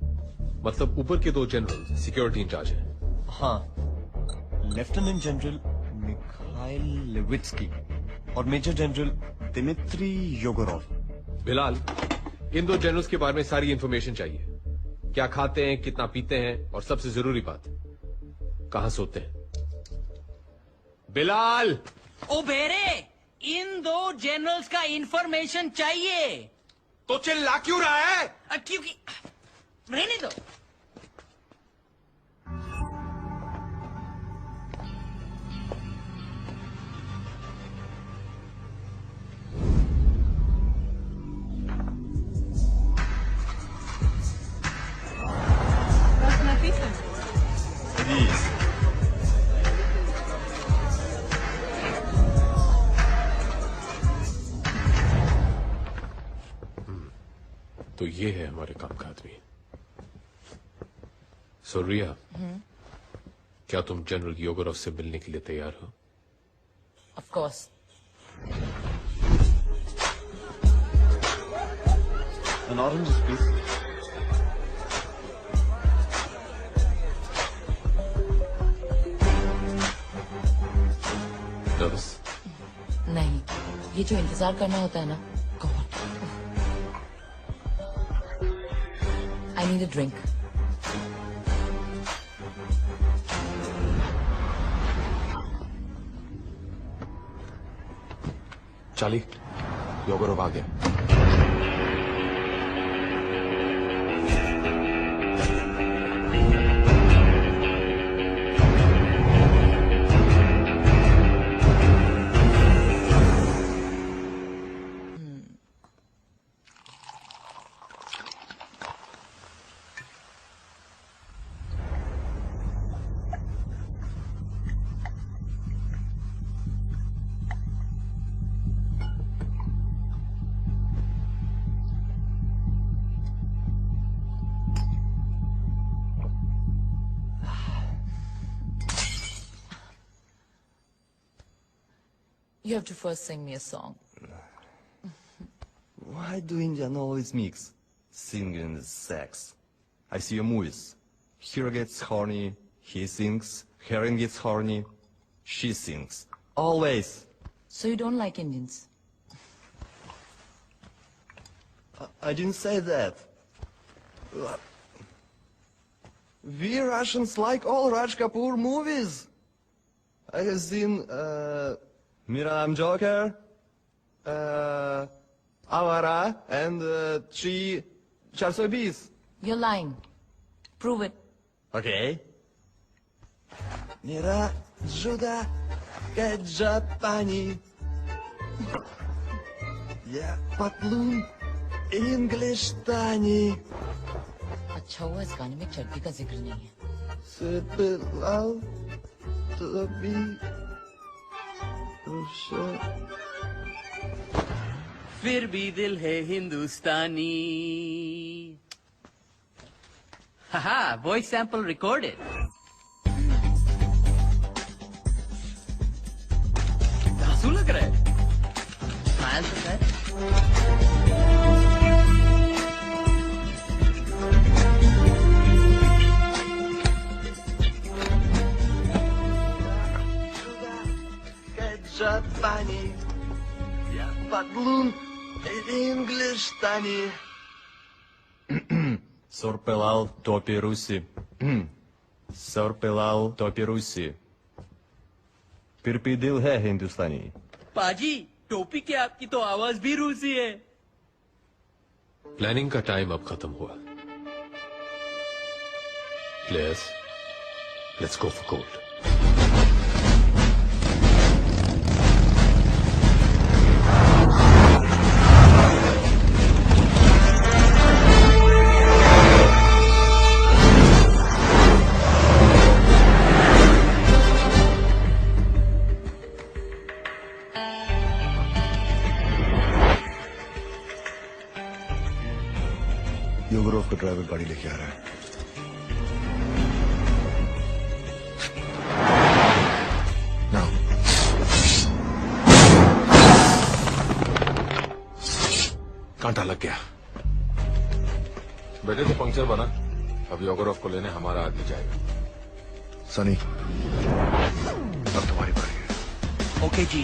Speaker 4: मतलब ऊपर के 2 जनरल सिक्योरिटी इंचार्ज हैं।
Speaker 18: हाँ, लेफ्टिनेंट जनरल मिखाइल लेविट्स्की और मेजर जनरल दिमित्री योगोरोव।
Speaker 4: बिलाल, इन 2 जनरल्स के बारे में सारी इंफॉर्मेशन चाहिए। क्या खाते हैं, कितना पीते हैं और सबसे जरूरी बात, कहां सोते हैं। बिलाल!
Speaker 15: ओ बेरे, इन 2 जनरल्स का इंफॉर्मेशन चाहिए।
Speaker 17: तो चिल्ला क्यों रहा है?
Speaker 15: क्योंकि रहने दो।
Speaker 4: तो ये है हमारे काम का आदमी। सो रिया, क्या तुम जनरल योगोरोव से मिलने के लिए तैयार हो?
Speaker 3: Of course.
Speaker 18: An orange, please.
Speaker 4: Nervous?
Speaker 3: नहीं, ये जो इंतजार करना होता है ना, god. I need a drink.
Speaker 17: Charlie, Yegorov आ गया।
Speaker 3: You have to first sing me a song.
Speaker 18: Why do Indian always mix singing and sex? I see your movies. Hero gets horny, he sings. Heroine gets horny, she sings. Always.
Speaker 3: So you don't like Indians?
Speaker 18: I didn't say that. We Russians like all Raj Kapoor movies. I have seen Mera Naam Joker, Avara, and 420.
Speaker 3: You're lying. Prove it.
Speaker 18: Okay. Mera Juda Kajapani. Ya Patlun English Tani.
Speaker 3: अच्छा हुआ इस गाने में चड्डी का जिक्र नहीं है.
Speaker 18: Sebilal Tobi Rusha.
Speaker 15: फिर भी दिल है हिंदुस्तानी. हाहा, वॉइस सैंपल रिकॉर्डेड. धांसू लग रहा है. स्माइल तो कर.
Speaker 18: Japani, ya Patlun English Tani. Sorpelal topi Rusi. Sorpelal topi Rusi. फिर भी दिल है हिंदुस्तानी.
Speaker 15: पाजी, टोपी के आपकी तो आवाज भी रूसी है.
Speaker 4: प्लानिंग का टाइम अब खत्म हुआ. Players, let's go for gold.
Speaker 19: Yegorov का ड्राइवर गाड़ी लेके आ रहा है. Now.
Speaker 17: कांटा लग गया. बेटे तो पंक्चर बना. अब योगरोव को लेने हमारा आदमी जाएगा.
Speaker 19: सनी, अब तुम्हारी बारी है.
Speaker 15: ओके जी.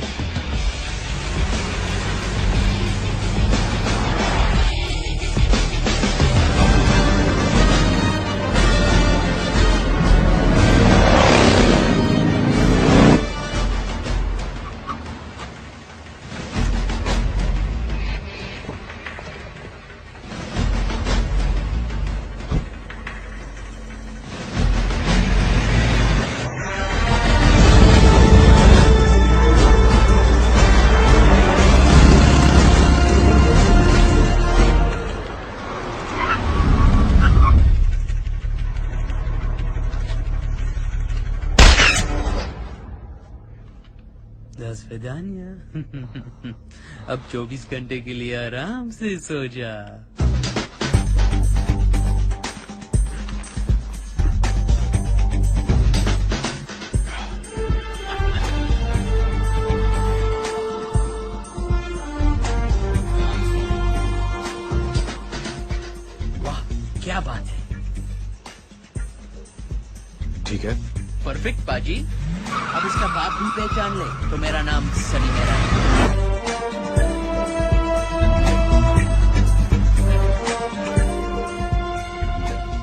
Speaker 15: विदानिया. अब 24 घंटे के लिए आराम से सो जा. वाह, क्या बात है.
Speaker 17: ठीक है.
Speaker 15: परफेक्ट पाजी. अब इसका बाप भी पहचान ले तो मेरा नाम सनी मेरा है.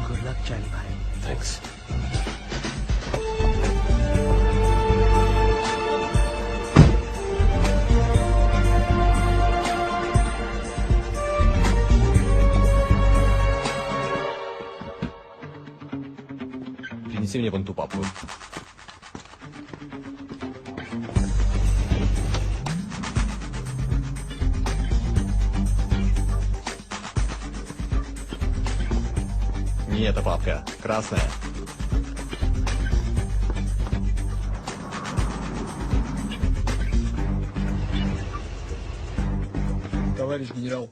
Speaker 15: गुड लक चाली भाई.
Speaker 17: थैंक्स.
Speaker 18: Принеси мне вон ту папку. Не эта папка, красная.
Speaker 6: Товарищ генерал.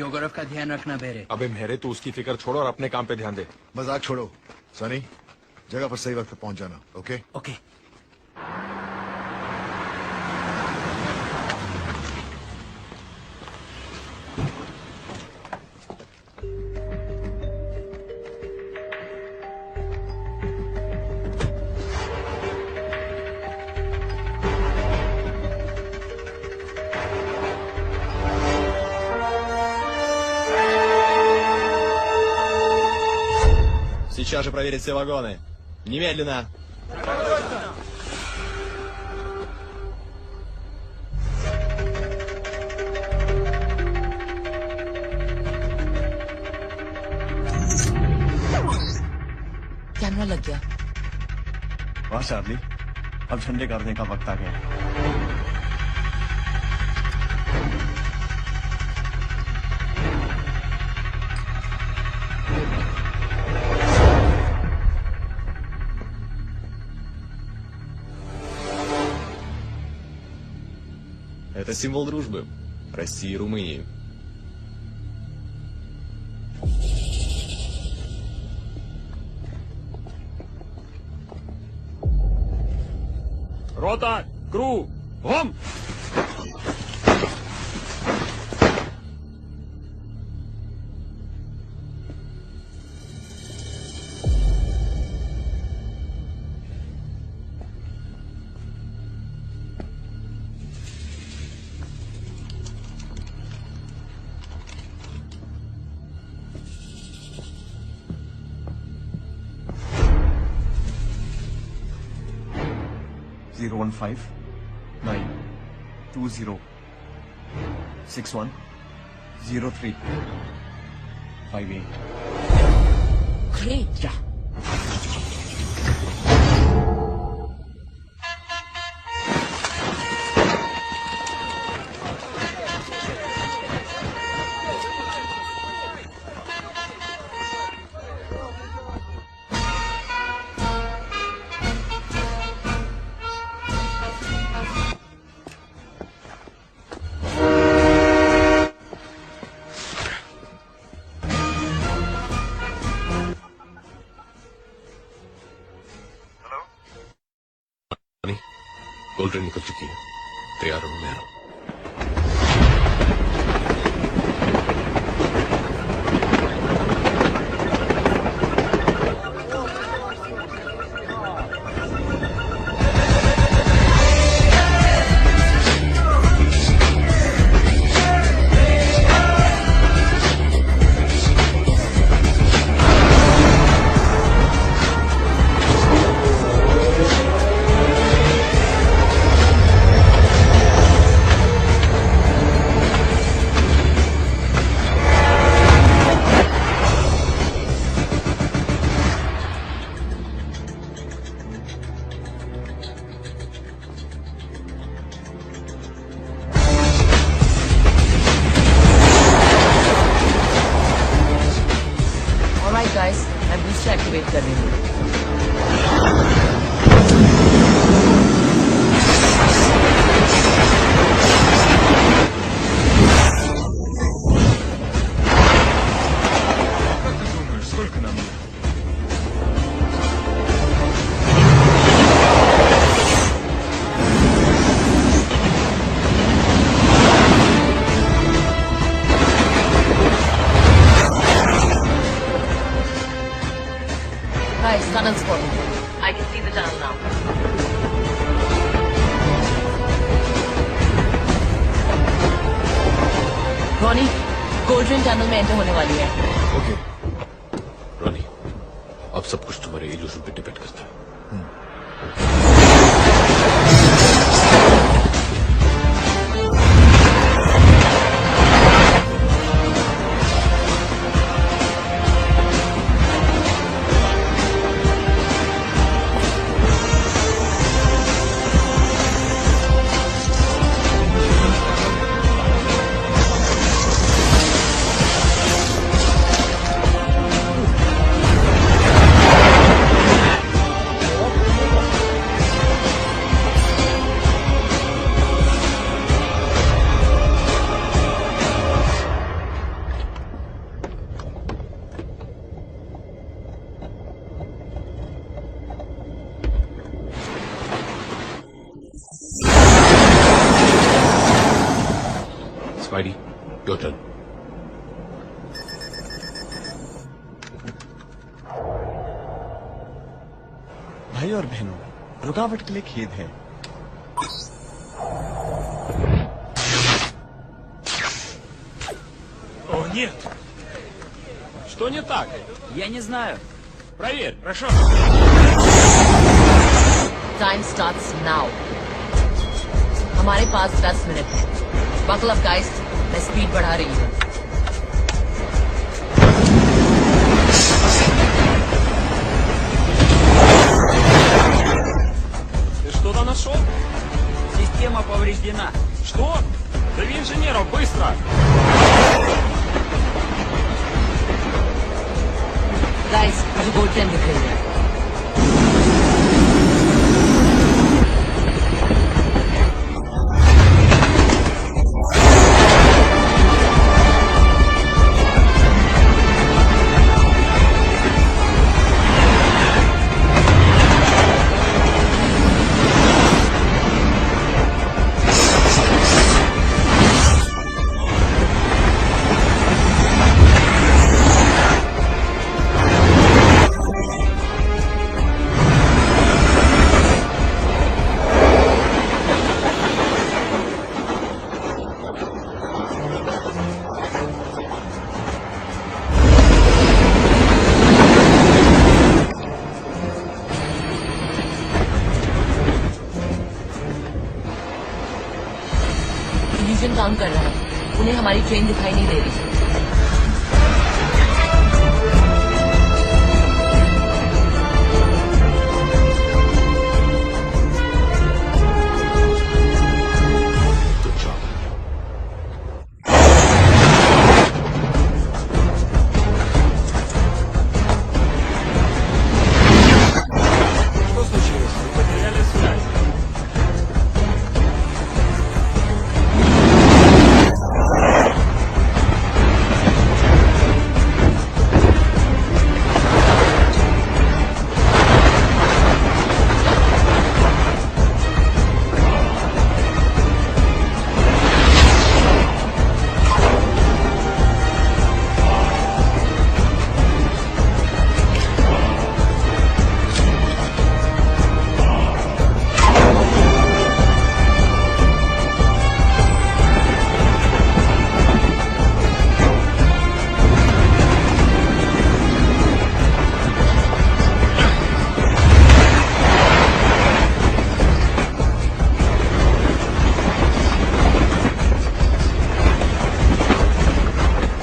Speaker 15: योगरव का ध्यान रखना बेरे।
Speaker 17: अबे मेरे तो उसकी फिक्र छोड़ो और अपने काम पे ध्यान दे।
Speaker 19: मजाक छोड़ो सनी, जगह पर सही वक्त पे पहुंच जाना। Okay
Speaker 15: okay.
Speaker 18: Сейчас же проверить все вагоны. Немедленно.
Speaker 3: कैमरा लग गया।
Speaker 18: वाह चार्ली, अब झंडे करने का वक्त आ गया। Это символ дружбы России и Румынии.
Speaker 20: Рота! Кру! Гом!
Speaker 18: Zero 15 9 20 61 03 58.
Speaker 3: Great.
Speaker 18: Yeah.
Speaker 4: Cold drink निकल चुकी है, तैयार हूं मैं।
Speaker 3: Alright guys, मैं booster activate कर रही हूँ।
Speaker 18: Сколько нам?
Speaker 3: Guys, tunnel spotted. I can see the tunnel now. Ronnie, golden tunnel में एंटर होने वाली है।
Speaker 4: ओके रॉनी, अब सब कुछ तुम्हारे इल्यूजन पे डिपेंड करता है। Spidey, your turn.
Speaker 18: भाई और बहनों, रुकावट के लिए खेद है।
Speaker 20: О, нет! Что не так?
Speaker 15: Я не знаю.
Speaker 20: Проверь, прошу.
Speaker 3: Time starts now. हमारे पास 10 मिनट है। Buckle up, guys. मैं स्पीड बढ़ा रही हूँ।
Speaker 20: Ты что-то нашел?
Speaker 15: Система повреждена.
Speaker 20: Что? Зови инженеров, быстро!
Speaker 3: Guys, मुझे गोल्ड चैन दिख रही है। इल्यूजन काम कर रहा है। उन्हें हमारी ट्रेन दिखाई नहीं दे रही।
Speaker 20: Что случилось? Вы потеряли связь.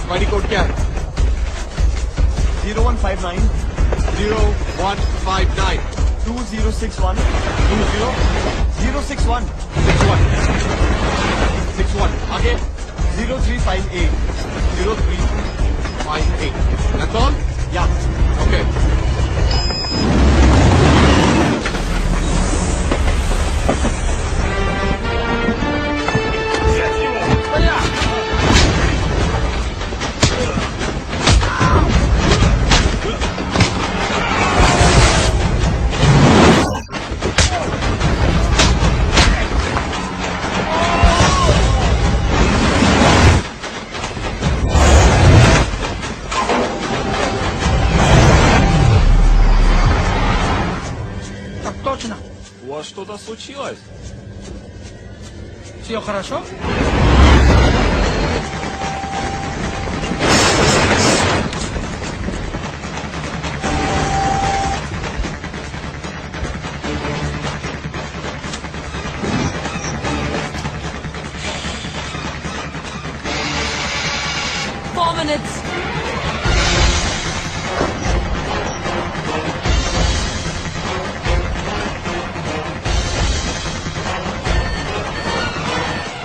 Speaker 18: स्पाइडी कोड क्या है? 0159
Speaker 4: 0159
Speaker 18: 2061 06061
Speaker 4: 61 आगे
Speaker 18: 0358
Speaker 4: 0358 That's all?
Speaker 18: Yeah.
Speaker 4: Okay.
Speaker 20: У вас что-то случилось?
Speaker 1: Все хорошо?
Speaker 3: Four minutes.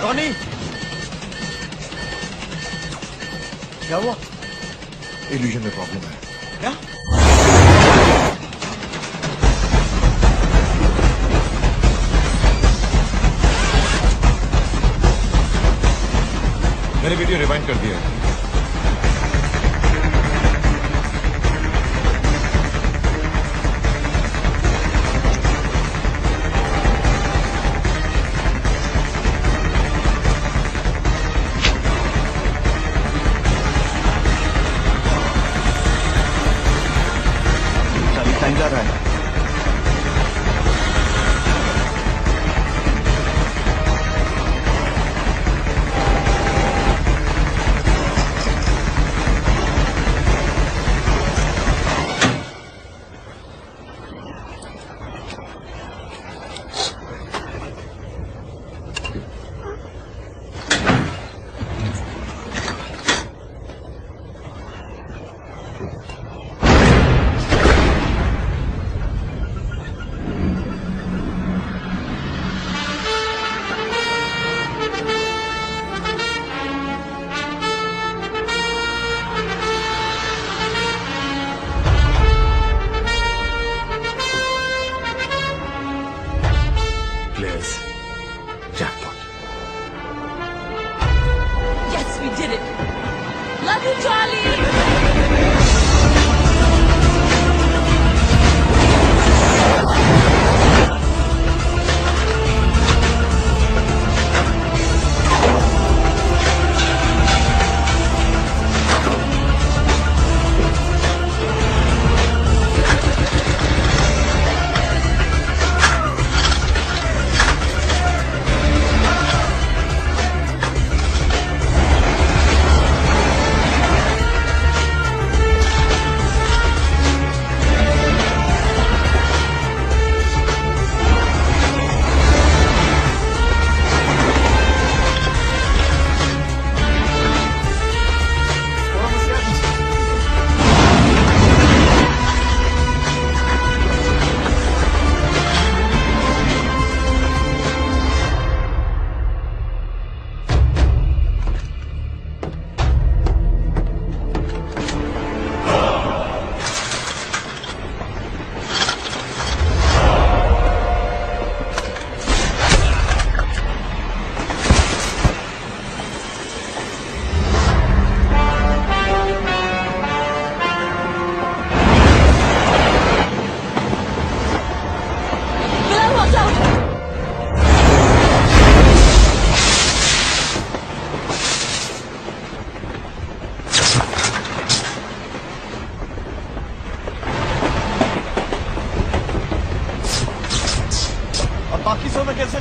Speaker 18: Ronnie, क्या हुआ?
Speaker 19: इल्यूजन में प्रॉब्लम है।
Speaker 18: क्या?
Speaker 17: मैंने वीडियो रिवाइंड कर दिया है।
Speaker 18: जा रहा है।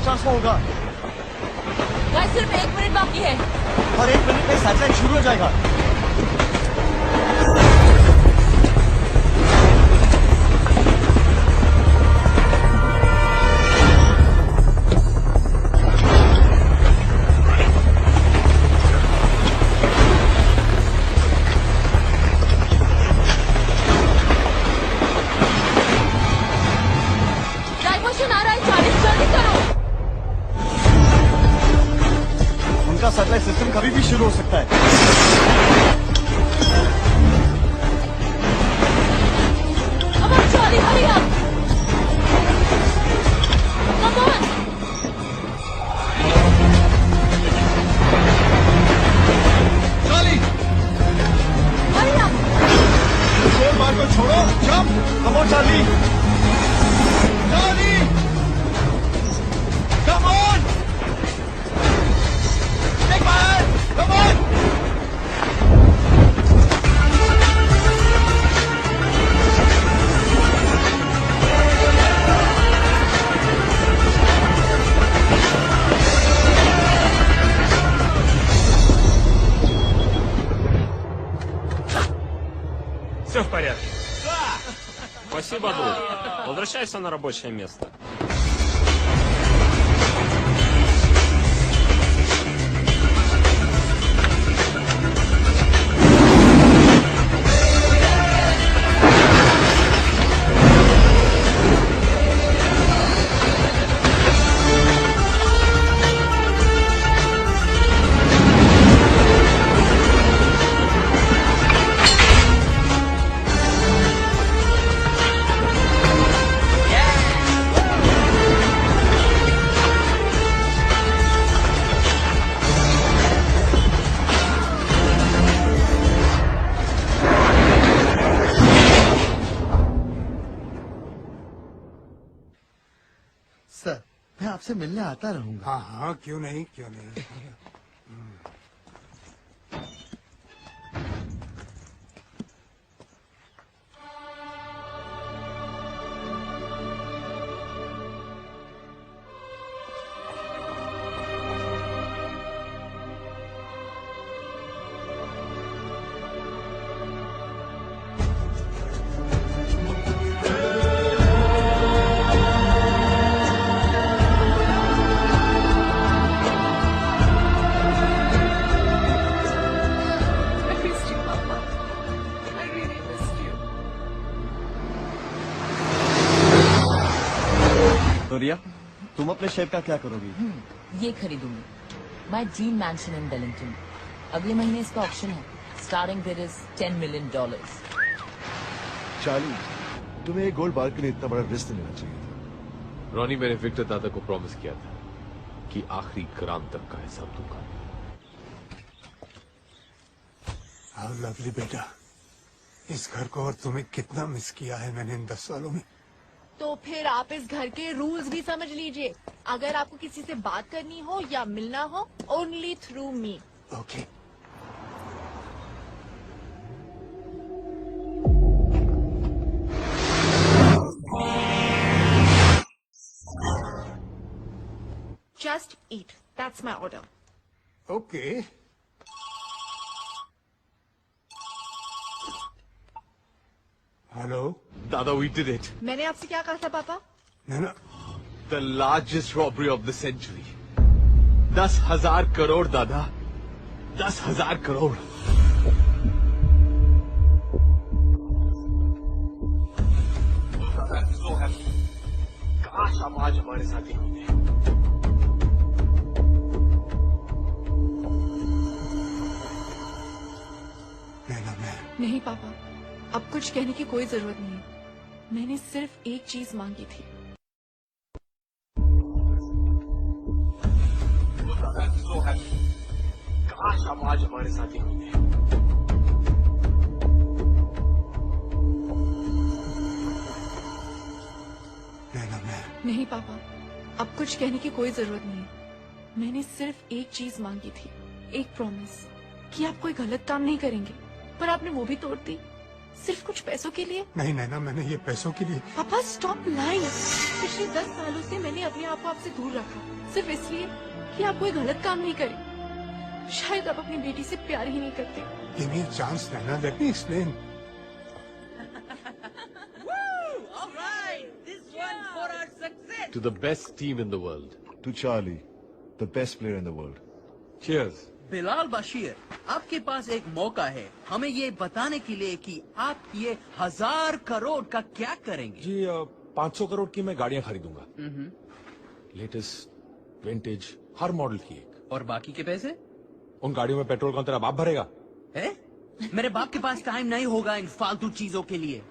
Speaker 18: ट्रांसफर होगा।
Speaker 3: भाई सिर्फ 1 मिनट बाकी है
Speaker 18: और 1 मिनट में सैटेलाइट शुरू हो जाएगा। सैटेलाइट सिस्टम कभी भी शुरू हो सकता है।
Speaker 3: Come on, Charlie, hurry up! Come on!
Speaker 18: Charlie!
Speaker 3: Hurry up!
Speaker 18: शोर मार को छोड़ो, jump! Come on, Charlie! Charlie! Come on! Come on!
Speaker 20: Все в порядке. Спасибо, друг. Возвращайся на рабочее место.
Speaker 11: Sir मैं आपसे मिलने आता रहूंगा।
Speaker 12: हाँ हाँ क्यों नहीं क्यों नहीं।
Speaker 18: रिया, तुम अपने शेप का क्या करोगी?
Speaker 3: ये खरीदूंगी, my dream mansion in Wellington. अगले महीने इसका ऑक्शन है। Starting bid is $10 million।
Speaker 19: Charlie, तुम्हें एक गोल्ड बार के लिए इतना बड़ा रिस्क नहीं लेना चाहिए था।
Speaker 4: रॉनी, मैंने विक्टर दादा को प्रॉमिस किया था कि आखिरी ग्राम तक का हिसाब दूंगा।
Speaker 12: हाउ लवली बेटा, इस घर को और तुम्हें कितना मिस किया है मैंने इन 10 सालों में।
Speaker 9: तो फिर आप इस घर के रूल्स भी समझ लीजिए। अगर आपको किसी से बात करनी हो या मिलना हो, only through me.
Speaker 12: Okay.
Speaker 9: Just eat. That's my order.
Speaker 12: Okay. Hello?
Speaker 4: Dada, we did it.
Speaker 9: मैंने आपसे क्या कहा था पापा?
Speaker 12: नैना,
Speaker 4: The largest robbery of the century. 10,000 crore दादा, 10,000 करोड़। काश आप आज हमारे साथ ही होते।
Speaker 12: नैना, मैं
Speaker 9: नहीं पापा, अब कुछ कहने की कोई जरूरत नहीं है। मैंने सिर्फ एक चीज मांगी थी।
Speaker 4: काश आप आज हमारे साथ ही होते।
Speaker 12: नैना, मैं
Speaker 9: नहीं पापा, अब कुछ कहने की कोई जरूरत नहीं है। मैंने सिर्फ एक चीज मांगी थी, एक प्रॉमिस कि आप कोई गलत काम नहीं करेंगे, पर आपने वो भी तोड़ दी, सिर्फ कुछ पैसों के लिए।
Speaker 12: नहीं नैना, मैंने ये पैसों के लिए।
Speaker 9: पापा स्टॉप लाइंग। पिछले 10 सालों से मैंने अपने आप को आपसे दूर रखा, सिर्फ इसलिए कि आप कोई गलत काम नहीं करें। शायद आप अपनी बेटी से प्यार ही नहीं करते।
Speaker 12: Give me a chance, Nana. Let me explain.
Speaker 15: All right, this one for our success.
Speaker 4: To the best team in the world.
Speaker 19: To Charlie, the best player in the world.
Speaker 4: Cheers.
Speaker 15: Bilal Bashir, आपके पास एक मौका है हमें ये बताने के लिए कि आप ये 1000 करोड़ का क्या करेंगे।
Speaker 17: जी 500 करोड़ की मैं गाड़ियां खरीदूंगा। लेटेस्ट, विंटेज, हर मॉडल की एक।
Speaker 15: और बाकी के पैसे?
Speaker 17: उन गाड़ियों में पेट्रोल कौन तेरा बाप भरेगा?
Speaker 15: मेरे बाप के पास टाइम नहीं होगा इन फालतू चीजों के लिए,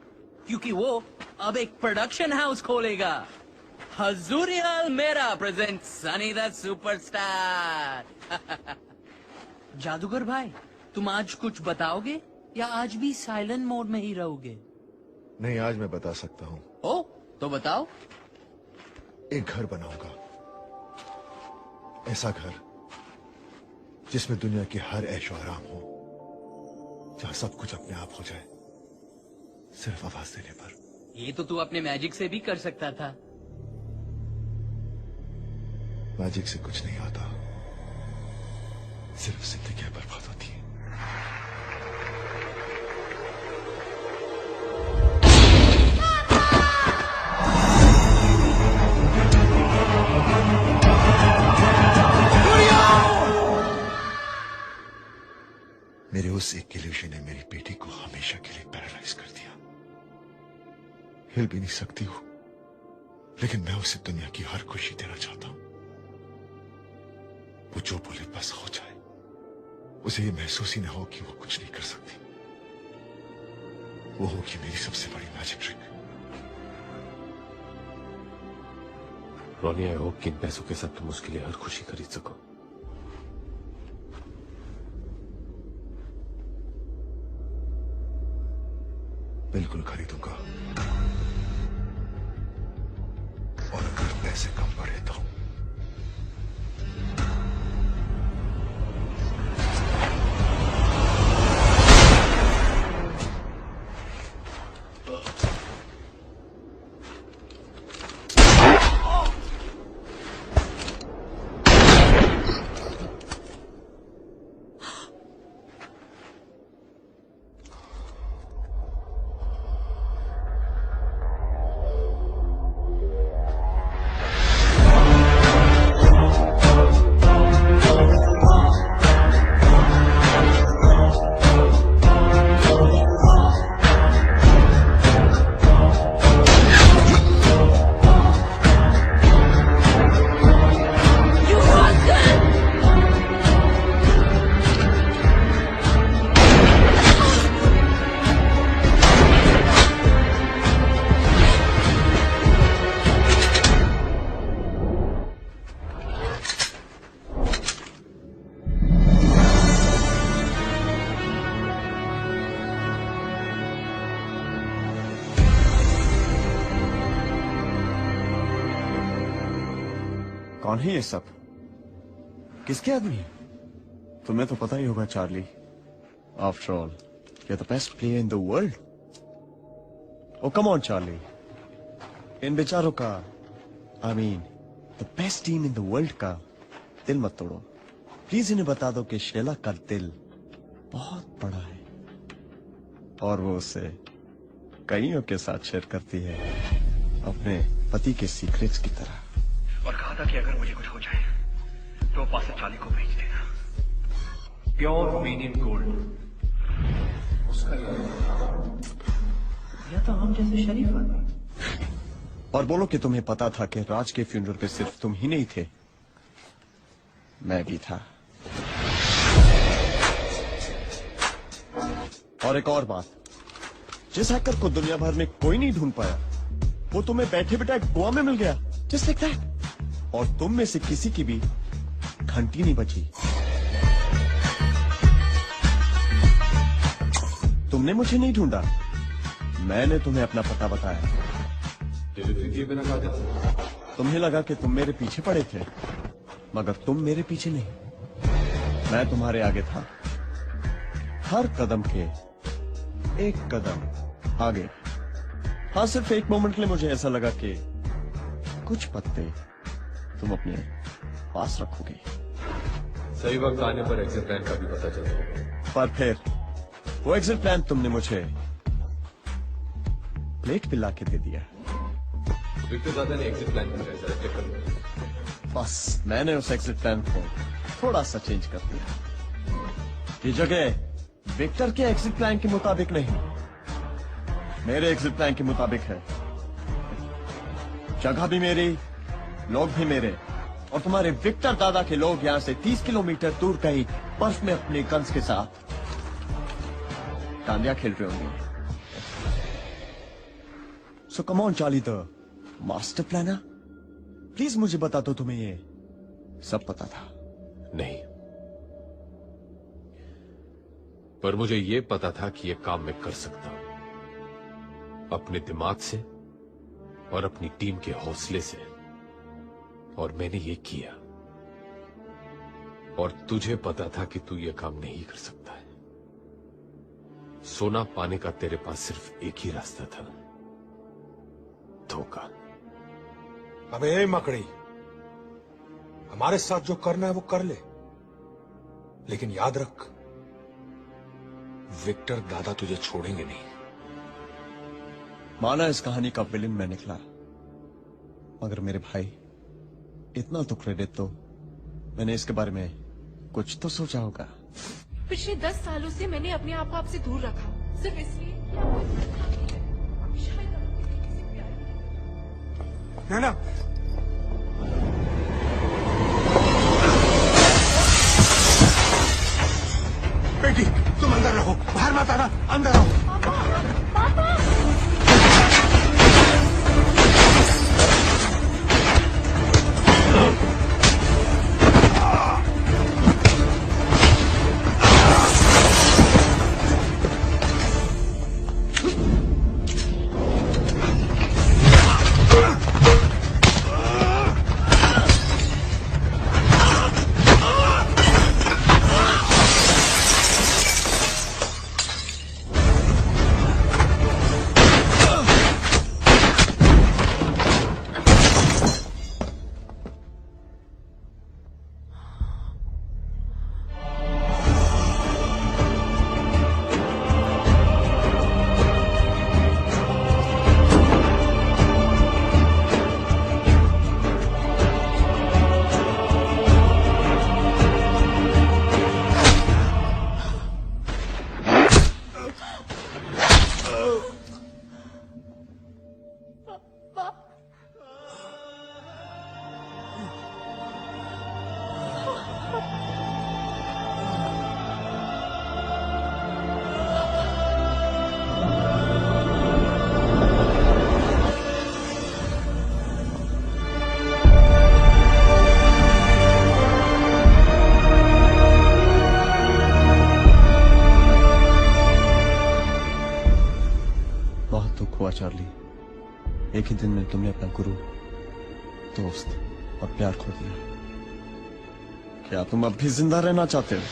Speaker 15: क्योंकि वो अब एक प्रोडक्शन हाउस खोलेगा। हजूरियल मेरा प्रेजेंट सनी द सुपरस्टार। जादूगर भाई, तुम आज कुछ बताओगे या आज भी साइलेंट मोड में ही रहोगे?
Speaker 19: नहीं, आज मैं बता सकता हूँ।
Speaker 15: ओ, तो बताओ।
Speaker 19: एक घर बनाऊंगा, ऐसा घर जिसमें दुनिया की हर ऐशो आराम हो, जहां सब कुछ अपने आप हो जाए, सिर्फ आवाज देने पर।
Speaker 15: ये तो तू अपने मैजिक से भी कर सकता था।
Speaker 19: मैजिक से कुछ नहीं आता, सिर्फ जिंदगी बर्बाद होती है। मेरे उस एक इल्यूशन ने मेरी बेटी को हमेशा के लिए पैरालाइज कर दिया। हिल भी नहीं सकती हूँ, लेकिन मैं उसे दुनिया की हर खुशी देना चाहता हूँ। वो जो बोले बस हो जाए, उसे ये महसूस ही ना हो कि वो कुछ नहीं कर सकती। वो होगी मेरी सबसे बड़ी magic trick.
Speaker 4: Ronnie, I hope कि इन पैसों के साथ तुम उसके लिए हर खुशी खरीद सको।
Speaker 19: बिल्कुल खरीदूंगा, और अगर पैसे कम पड़े तो।
Speaker 18: कौन है ये सब? किसके आदमी है? तुम्हें तो पता ही होगा Charlie. After all you're the best player in the world. Oh, come on, Charlie. इन बेचारों का, I mean, the best team in the world का दिल मत तोड़ो। प्लीज इन्हें बता दो कि शेला का दिल बहुत बड़ा है और वो उसे कईयों के साथ शेयर करती है, अपने पति के सीक्रेट्स की तरह।
Speaker 6: और कहा था कि अगर मुझे कुछ हो जाए तो पास चार्ली को भेज देना। प्योर रोमेनियन गोल्ड, उसका या तो हम जैसे शरीफ आदमी।
Speaker 18: और बोलो कि तुम्हें पता था कि राज के फ्यूनरल पे सिर्फ तुम ही नहीं थे, मैं भी था। और एक और बात, जिस हैकर को दुनिया भर में कोई नहीं ढूंढ पाया, वो तुम्हें बैठे बैठे गोवा में मिल गया, जस्ट लाइक दैट। और तुम में से किसी की भी घंटी नहीं बची। तुमने मुझे नहीं ढूंढा, मैंने तुम्हें अपना पता बताया।
Speaker 4: डिलीवरी दिए बिना कहा था?
Speaker 18: तुम्हें लगा कि तुम मेरे पीछे पड़े थे, मगर तुम मेरे पीछे नहीं, मैं तुम्हारे आगे था, हर कदम के एक कदम आगे। हाँ, सिर्फ एक मोमेंट के लिए मुझे ऐसा लगा कि कुछ पत्ते तुम अपने पास रखोगे।
Speaker 4: सही वक्त आने पर एग्जिट प्लान का भी पता चल जाएगा।
Speaker 18: पर फिर वो एग्जिट प्लान तुमने मुझे प्लेट पिला के दे दिया।
Speaker 4: विक्टर दादा ने एग्जिट प्लान कर
Speaker 18: बस मैंने उस एग्जिट प्लान को थोड़ा सा चेंज कर दिया। ये जगह विक्टर के एग्जिट प्लान के मुताबिक नहीं, मेरे एग्जिट प्लान के मुताबिक है। जगह भी मेरी, लोग भी मेरे, और तुम्हारे विक्टर दादा के लोग यहां से 30 किलोमीटर दूर कहीं बर्फ में अपने गन्स के साथ डांडिया खेल रहे होंगे। So come on Charlie, the master planner, please मुझे बता दो तुम्हें ये सब पता था?
Speaker 4: नहीं, पर मुझे ये पता था कि ये काम मैं कर सकता हूं, अपने दिमाग से और अपनी टीम के हौसले से, और मैंने ये किया। और तुझे पता था कि तू ये काम नहीं कर सकता है। सोना पाने का तेरे पास सिर्फ एक ही रास्ता था, धोखा।
Speaker 12: अबे ए मकड़ी, हमारे साथ जो करना है वो कर ले, लेकिन याद रख, विक्टर दादा तुझे छोड़ेंगे नहीं।
Speaker 18: माना इस कहानी का विलेन मैं निकला, मगर मेरे भाई, इतना तो क्रेडिट तो मैंने इसके बारे में कुछ तो सोचा होगा।
Speaker 9: पिछले 10 सालों से मैंने अपने आप को आपसे दूर रखा, सिर्फ इसलिए
Speaker 12: ना। बेटी, तुम अंदर रहो, बाहर मत आना, अंदर रहो। चार्ली, एक ही दिन में तुमने अपना गुरु, दोस्त
Speaker 18: और प्यार खो दिया। क्या तुम अब भी जिंदा रहना चाहते हो?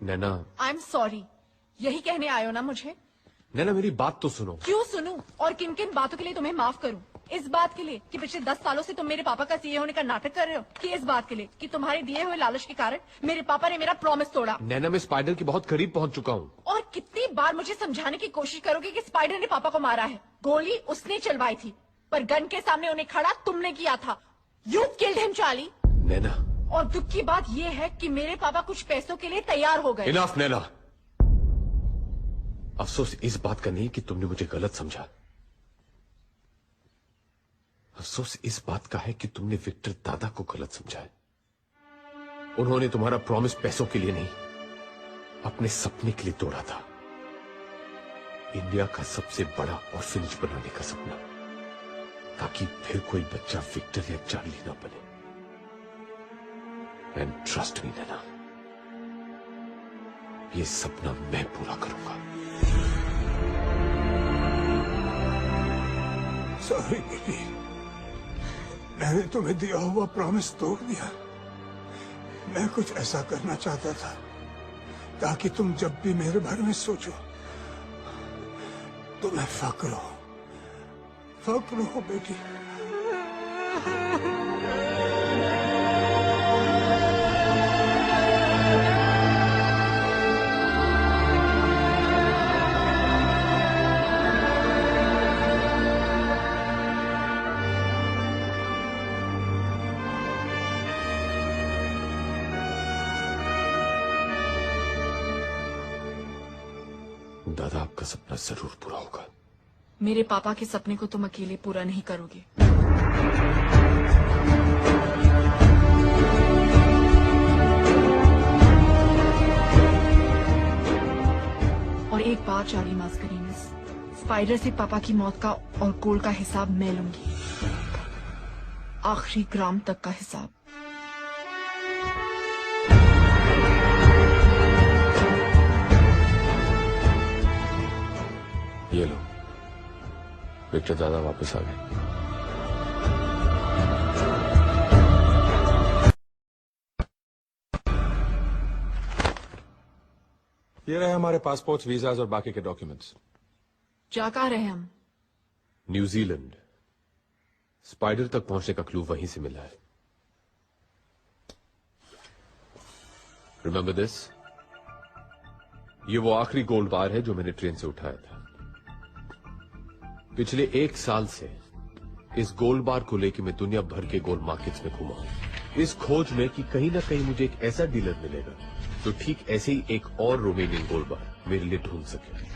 Speaker 17: नैना,
Speaker 9: आई एम सॉरी, यही कहने आए हो ना मुझे?
Speaker 17: नैना मेरी बात तो सुनो।
Speaker 9: क्यों सुनूं? और किन किन बातों के लिए तुम्हें माफ करूं? इस बात के लिए कि पिछले 10 सालों से तुम मेरे पापा का सीए होने का नाटक कर रहे हो, कि इस बात के लिए कि तुम्हारे दिए हुए लालच के कारण मेरे पापा ने मेरा प्रॉमिस तोड़ा?
Speaker 17: नैना मैं स्पाइडर के बहुत करीब पहुंच चुका हूँ।
Speaker 9: और कितनी बार मुझे समझाने की कोशिश करोगे कि स्पाइडर ने पापा को मारा है? गोली उसने चलवाई थी, पर गन के सामने उन्हें खड़ा तुमने किया था। You killed him Charlie.
Speaker 17: Naina,
Speaker 9: और दुख की बात यह है कि मेरे पापा कुछ पैसों के लिए तैयार हो गए।
Speaker 17: इनफ नैना। अफसोस इस बात का नहीं कि तुमने मुझे गलत समझा। अफसोस इस बात का है कि तुमने विक्टर दादा को गलत समझा है। उन्होंने तुम्हारा प्रॉमिस पैसों के लिए नहीं, अपने सपने के लिए तोड़ा था। इंडिया का सबसे बड़ा ऑर्फनेज बनाने का सपना, ताकि फिर कोई बच्चा विक्टर या चार्ली ना बने। एंड ट्रस्ट मी नैना, ये सपना मैं पूरा करूंगा।
Speaker 12: सॉरी बेटी, मैंने तुम्हें दिया हुआ प्रॉमिस तोड़ दिया। मैं कुछ ऐसा करना चाहता था ताकि तुम जब भी मेरे बारे में सोचो तुम्हें फक्र हो बेटी।
Speaker 17: दादा, आपका सपना जरूर पूरा होगा।
Speaker 9: मेरे पापा के सपने को तुम अकेले पूरा नहीं करोगे। और एक बात चार्ली मास्करीनस। स्पाइडर से पापा की मौत का और गोल्ड का हिसाब मैं लूंगी, आखिरी ग्राम तक का हिसाब।
Speaker 17: ये लो, विक्टर दादा वापस आ गए।
Speaker 4: ये रहे हमारे पासपोर्ट्स, वीजाज और बाकी के डॉक्यूमेंट्स।
Speaker 9: जा कहाँ रहे हम?
Speaker 17: न्यूजीलैंड। स्पाइडर तक पहुंचने का क्लू वहीं से मिला है। Remember this? ये वो आखिरी गोल्ड बार है जो मैंने ट्रेन से उठाया था। पिछले 1 साल से इस गोल्ड बार को लेकर मैं दुनिया भर के गोल्ड मार्केट्स में घूमा हूं, इस खोज में कि कहीं ना कहीं मुझे एक ऐसा डीलर मिलेगा जो ठीक ऐसे ही एक और रोमेनियन गोल्ड बार मेरे लिए ढूंढ सके।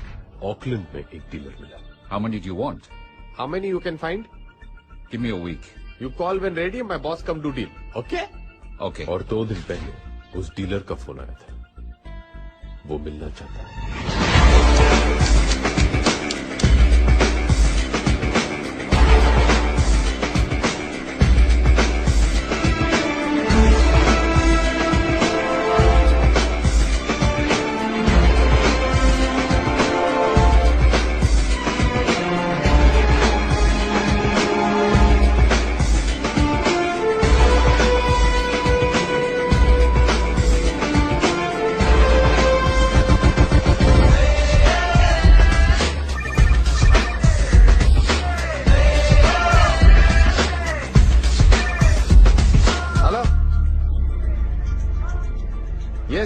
Speaker 17: ऑकलैंड में एक डीलर मिला।
Speaker 21: How many do you want?
Speaker 17: How many you can find?
Speaker 21: Give me a week.
Speaker 17: You call when ready, my boss come to deal. Okay?
Speaker 21: Okay.
Speaker 17: और 2 दिन पहले उस डीलर का फोन आया था। वो मिलना चाहता है।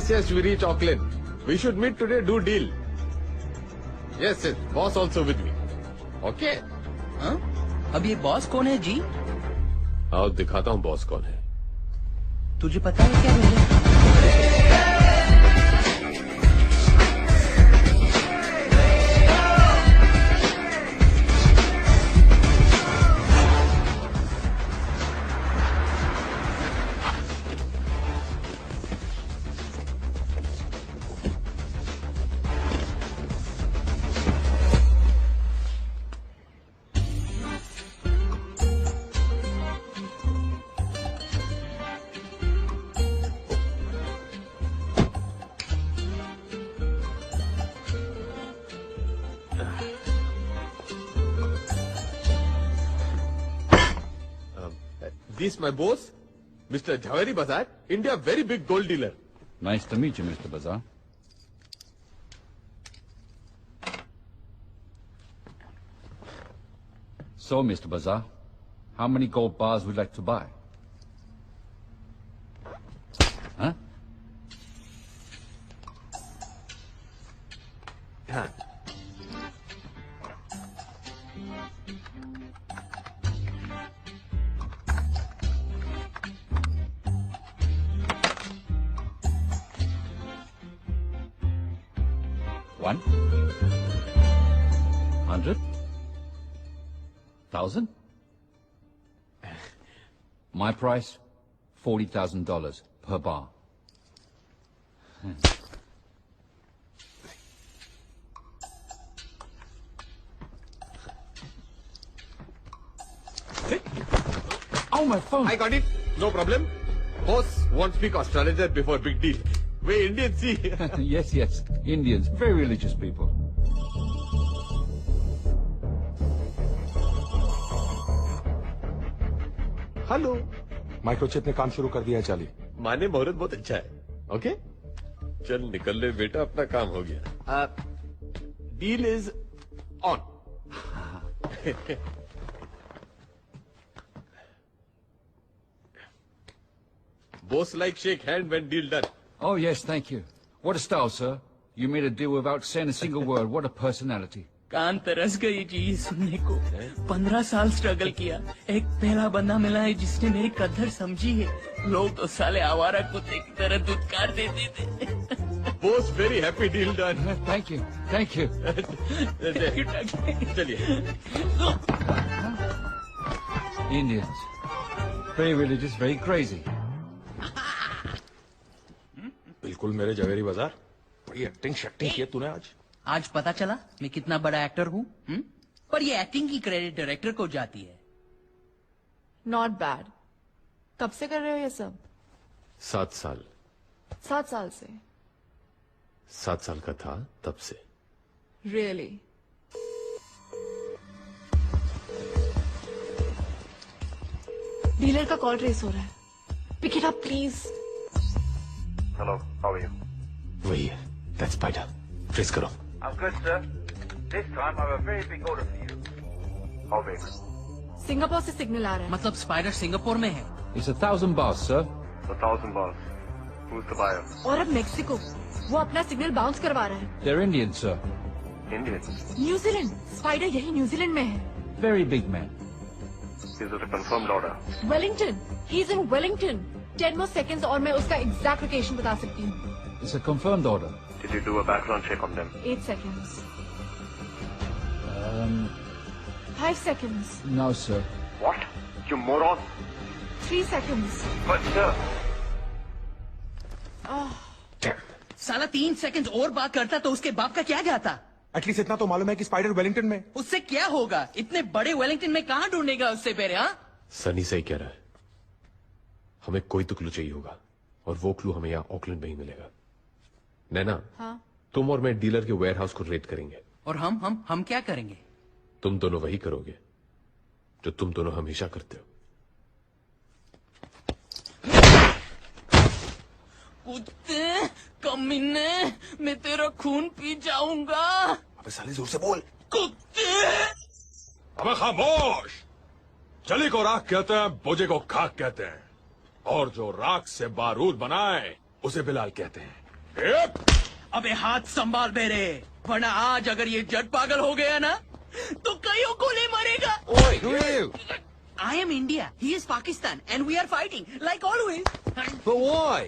Speaker 17: Yes, we reach Auckland. We should meet today, do deal. Yes, boss also with me. Okay?
Speaker 15: हाँ? अब ये बॉस कौन है जी?
Speaker 17: आओ दिखाता हूँ बॉस कौन है।
Speaker 15: तुझे पता है क्या भैया?
Speaker 17: This my boss, Mr. Jhaveri Bazar, India very big gold dealer.
Speaker 21: Nice to meet you, Mr. Bazar. So, Mr. Bazar, how many gold bars would you like to buy? Huh? One? 100? 1,000? My price, $40,000 per bar.
Speaker 17: Oh, my phone. I got it. No problem. Boss won't speak astrologer before big deal. We Indians see.
Speaker 21: Yes, yes. Indians, very religious people.
Speaker 17: Hello.
Speaker 4: Microchip ने काम शुरू कर दिया है Charlie.
Speaker 17: माने मुहूर्त बहुत अच्छा है। ओके? चल निकल ले बेटा, अपना काम हो गया। Deal is on. Boss like shake hand when deal done.
Speaker 21: Oh, yes, thank you. What a style, sir. You made a deal without saying a single word. What a personality.
Speaker 15: कान तरस गई जी सुनने को। 15 साल स्ट्रगल किया, एक पहला बंदा मिला है जिसने मेरी कदर समझी है। लोग तो साले आवारा कुत्ते की तरह दुत्कार देते थे।
Speaker 17: Boss very happy deal done.
Speaker 21: Thank you, thank you.
Speaker 17: चलिए।
Speaker 21: Indians, very religious, very crazy.
Speaker 4: बिल्कुल मेरे जवेरी बाजार। बड़ी एक्टिंग शक्टिंग की है तूने आज।
Speaker 15: आज पता चला मैं कितना बड़ा एक्टर हूँ? पर ये एक्टिंग की क्रेडिट डायरेक्टर को जाती है।
Speaker 9: Not bad. कब से कर रहे हो ये सब?
Speaker 17: 7 साल।
Speaker 9: 7 साल से?
Speaker 17: 7 साल का था तब से।
Speaker 9: रियली? डीलर का कॉल ट्रेस हो रहा है। Pick it up please.
Speaker 5: Hello, how are you?
Speaker 17: वही है, दैट्स स्पाइडर। ट्रेस करो।
Speaker 5: I'm good, sir. This time I have a very big order for you. How big?
Speaker 9: Singapore से signal आ रहा है।
Speaker 15: मतलब स्पाइडर सिंगापुर में है?
Speaker 21: It's 1,000 bars, sir.
Speaker 5: 1,000 bars. Who's the buyer?
Speaker 9: और अब मेक्सिको। वो अपना सिग्नल बाउंस करवा रहा है।
Speaker 21: They're Indian, sir.
Speaker 5: Indians?
Speaker 9: New Zealand. Spider यही न्यूजीलैंड में है।
Speaker 21: Very big man.
Speaker 5: Is it a confirmed order?
Speaker 9: Wellington. He is in Wellington. 10 more seconds और मैं उसका एग्जैक्ट लोकेशन बता सकती हूँ।
Speaker 21: It's a confirmed order.
Speaker 5: Did you do a background check on them?
Speaker 9: 8 seconds. 5 seconds.
Speaker 21: No, sir.
Speaker 5: What? You moron!
Speaker 9: 3 seconds.
Speaker 5: But sir.
Speaker 15: साला 3 second और बात करता तो उसके बाप का क्या जाता?
Speaker 22: एटलीस्ट इतना तो मालूम है कि स्पाइडर वेलिंगटन में।
Speaker 15: उससे क्या होगा? इतने बड़े वेलिंगटन में कहाँ ढूंढेगा उससे पहले? हाँ,
Speaker 17: सनी सही कह रहा है। हमें कोई तो क्लू चाहिए होगा और वो क्लू हमें यहाँ ऑकलैंड में ही मिलेगा। नैना,
Speaker 9: हाँ?
Speaker 17: तुम और मैं डीलर के वेयरहाउस को रेड करेंगे।
Speaker 15: और हम क्या करेंगे?
Speaker 17: तुम दोनों वही करोगे जो तुम दोनों हमेशा करते हो।
Speaker 15: कुत्ते, कमीने, मैं तेरा खून पी जाऊंगा।
Speaker 22: अबे साले जोर से बोल।
Speaker 15: कुत्ते!
Speaker 23: अबे खामोश! चली को राख कहते हैं, बोझे को खाक कहते हैं, और जो राख से बारूद बनाए उसे बिलाल कहते हैं।
Speaker 15: अबे हाथ संभाल मेरे, वरना आज अगर ये जट पागल हो गया ना तो कईयों को ले मरेगा। I am India, he is Pakistan, and we are fighting like always.
Speaker 22: But why?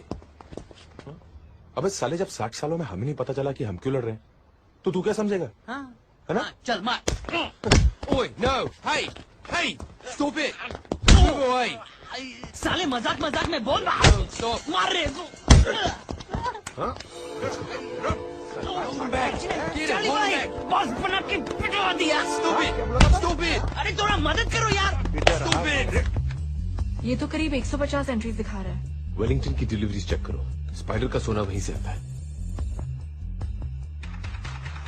Speaker 22: अबे साले जब 60 सालों में हमें नहीं पता चला कि हम क्यों लड़ रहे हैं, तो तू क्या समझेगा?
Speaker 15: हाँ,
Speaker 22: है ना?
Speaker 15: चल मार।
Speaker 10: Oi, no, hey, stop it. Move away.
Speaker 15: साले मजाक में बोल मार रहे तू।
Speaker 22: हाँ?
Speaker 15: चाली भाई, बॉस बना के पिटवा दिया।
Speaker 10: Stop it.
Speaker 15: अरे थोड़ा मदद करो यार।
Speaker 10: Stop it.
Speaker 9: ये तो करीब 150 एंट्रीज दिखा रहा है।
Speaker 17: वेलिंगटन की डिलीवरीज चेक करो। स्पाइडर का सोना वहीं से आता है।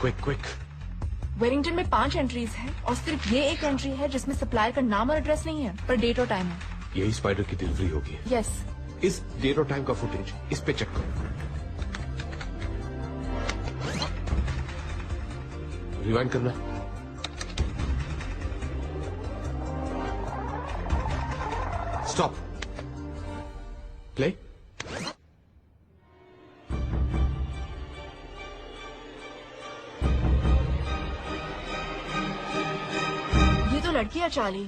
Speaker 17: क्विक।
Speaker 9: वेलिंगटन में 5 एंट्रीज है और सिर्फ ये एक एंट्री है जिसमें सप्लायर का नाम और एड्रेस नहीं है, पर डेट और टाइम है।
Speaker 17: यही स्पाइडर की डिलीवरी होगी।
Speaker 9: यस।
Speaker 17: इस डेट और टाइम का फुटेज इस पे चेक करो। रिवाइंड करना। स्टॉप। प्ले।
Speaker 9: ये तो लड़की है चार्ली।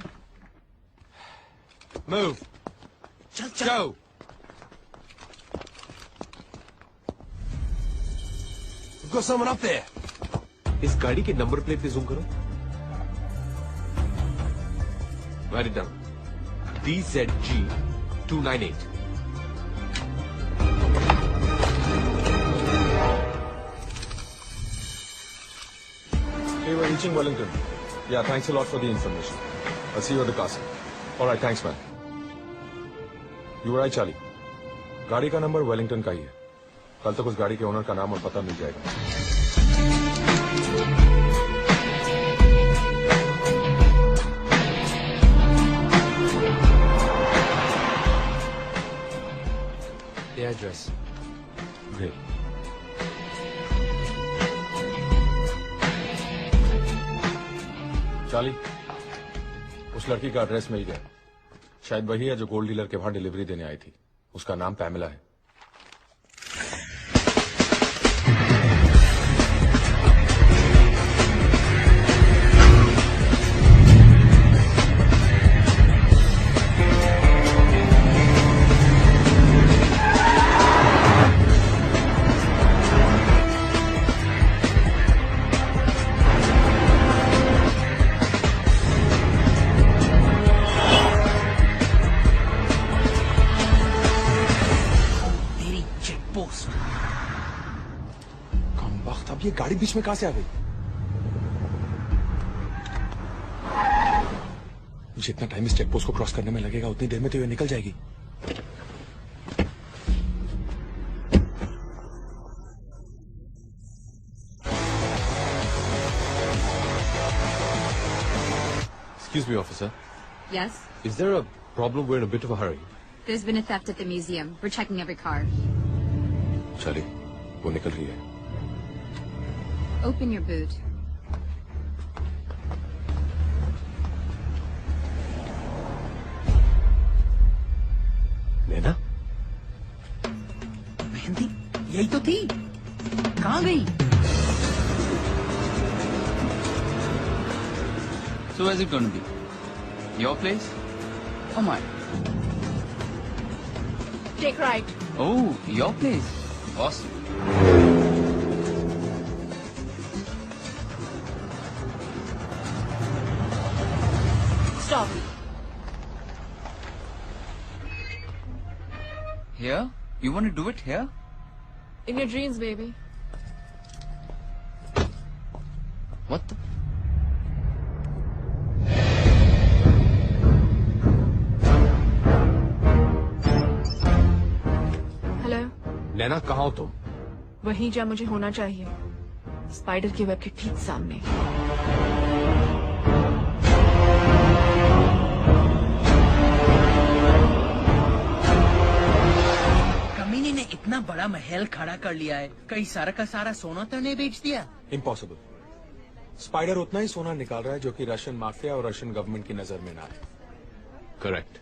Speaker 10: Move.
Speaker 15: चल।
Speaker 10: Go. We've got someone up there.
Speaker 17: इस गाड़ी के नंबर प्लेट पे जूम करो। Right it down. DZG 298।
Speaker 22: Hey, we're reaching Wellington. Yeah, thanks a lot for the information. I'll see you at the castle. All right, thanks, man. You were right, Charlie. गाड़ी का number Wellington का ही है। कल तक उस गाड़ी के owner का नाम और पता मिल जाएगा।
Speaker 10: The address.
Speaker 22: Great. चार्ली, उस लड़की का एड्रेस मिल गया। शायद वही है जो गोल्ड डीलर के वहां डिलीवरी देने आई थी। उसका नाम पैमेला है। ये गाड़ी बीच में कहां से आ गई? जितना टाइम इस चेक पोस्ट को क्रॉस करने में लगेगा उतनी देर में तो ये निकल जाएगी।
Speaker 4: Excuse me, officer.
Speaker 2: Yes?
Speaker 4: Is there a problem? We're in a bit of a hurry.
Speaker 2: There's been a theft at the museum. We're checking every car.
Speaker 4: Charlie, वो निकल रही है.
Speaker 2: Open your boot.
Speaker 4: नैना?
Speaker 15: मेहंदी यही तो थी, कहाँ गई?
Speaker 7: So where's it going to be? Your place or mine?
Speaker 9: Take right.
Speaker 7: Oh, your place. Awesome.
Speaker 9: Stop.
Speaker 7: Here? You want to do it here?
Speaker 9: In your dreams, baby.
Speaker 7: What the?
Speaker 9: Hello.
Speaker 4: Naina कहाँ हो तुम?
Speaker 9: वहीं जहाँ मुझे होना चाहिए, spider के web के ठीक सामने।
Speaker 15: कमीने ने इतना बड़ा महल खड़ा कर लिया है, कहीं सारा का सारा सोना तो नहीं बेच दिया?
Speaker 22: इम्पॉसिबल। स्पाइडर उतना ही सोना निकाल रहा है जो कि रशियन माफिया और रशियन गवर्नमेंट की नजर में ना है।
Speaker 4: करेक्ट।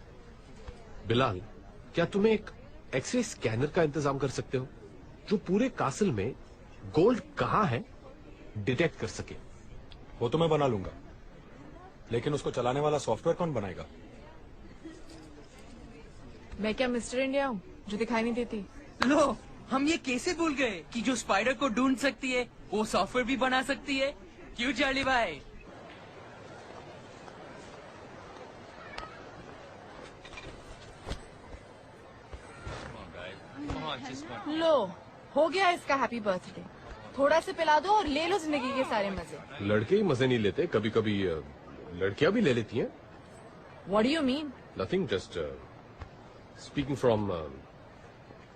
Speaker 4: बिलाल, क्या तुम्हें एक एक्सरे स्कैनर का इंतजाम कर सकते हो जो पूरे कासल में गोल्ड कहाँ है डिटेक्ट कर सके?
Speaker 22: वो तो मैं बना लूंगा, लेकिन उसको चलाने वाला सॉफ्टवेयर कौन बनाएगा?
Speaker 9: मैं क्या मिस्टर इंडिया हूँ जो दिखाई नहीं देती?
Speaker 15: लो, हम ये कैसे भूल गए कि जो स्पाइडर को ढूंढ सकती है वो सॉफ्टवेयर भी बना सकती है। क्यों चार्ली भाई?
Speaker 9: लो, हो गया इसका हैप्पी बर्थडे। थोड़ा से पिला दो और ले लो जिंदगी के सारे मजे।
Speaker 4: लड़के ही मजे नहीं लेते, कभी कभी लड़कियां भी ले लेती हैं।
Speaker 9: What do you mean?
Speaker 4: Nothing, just speaking from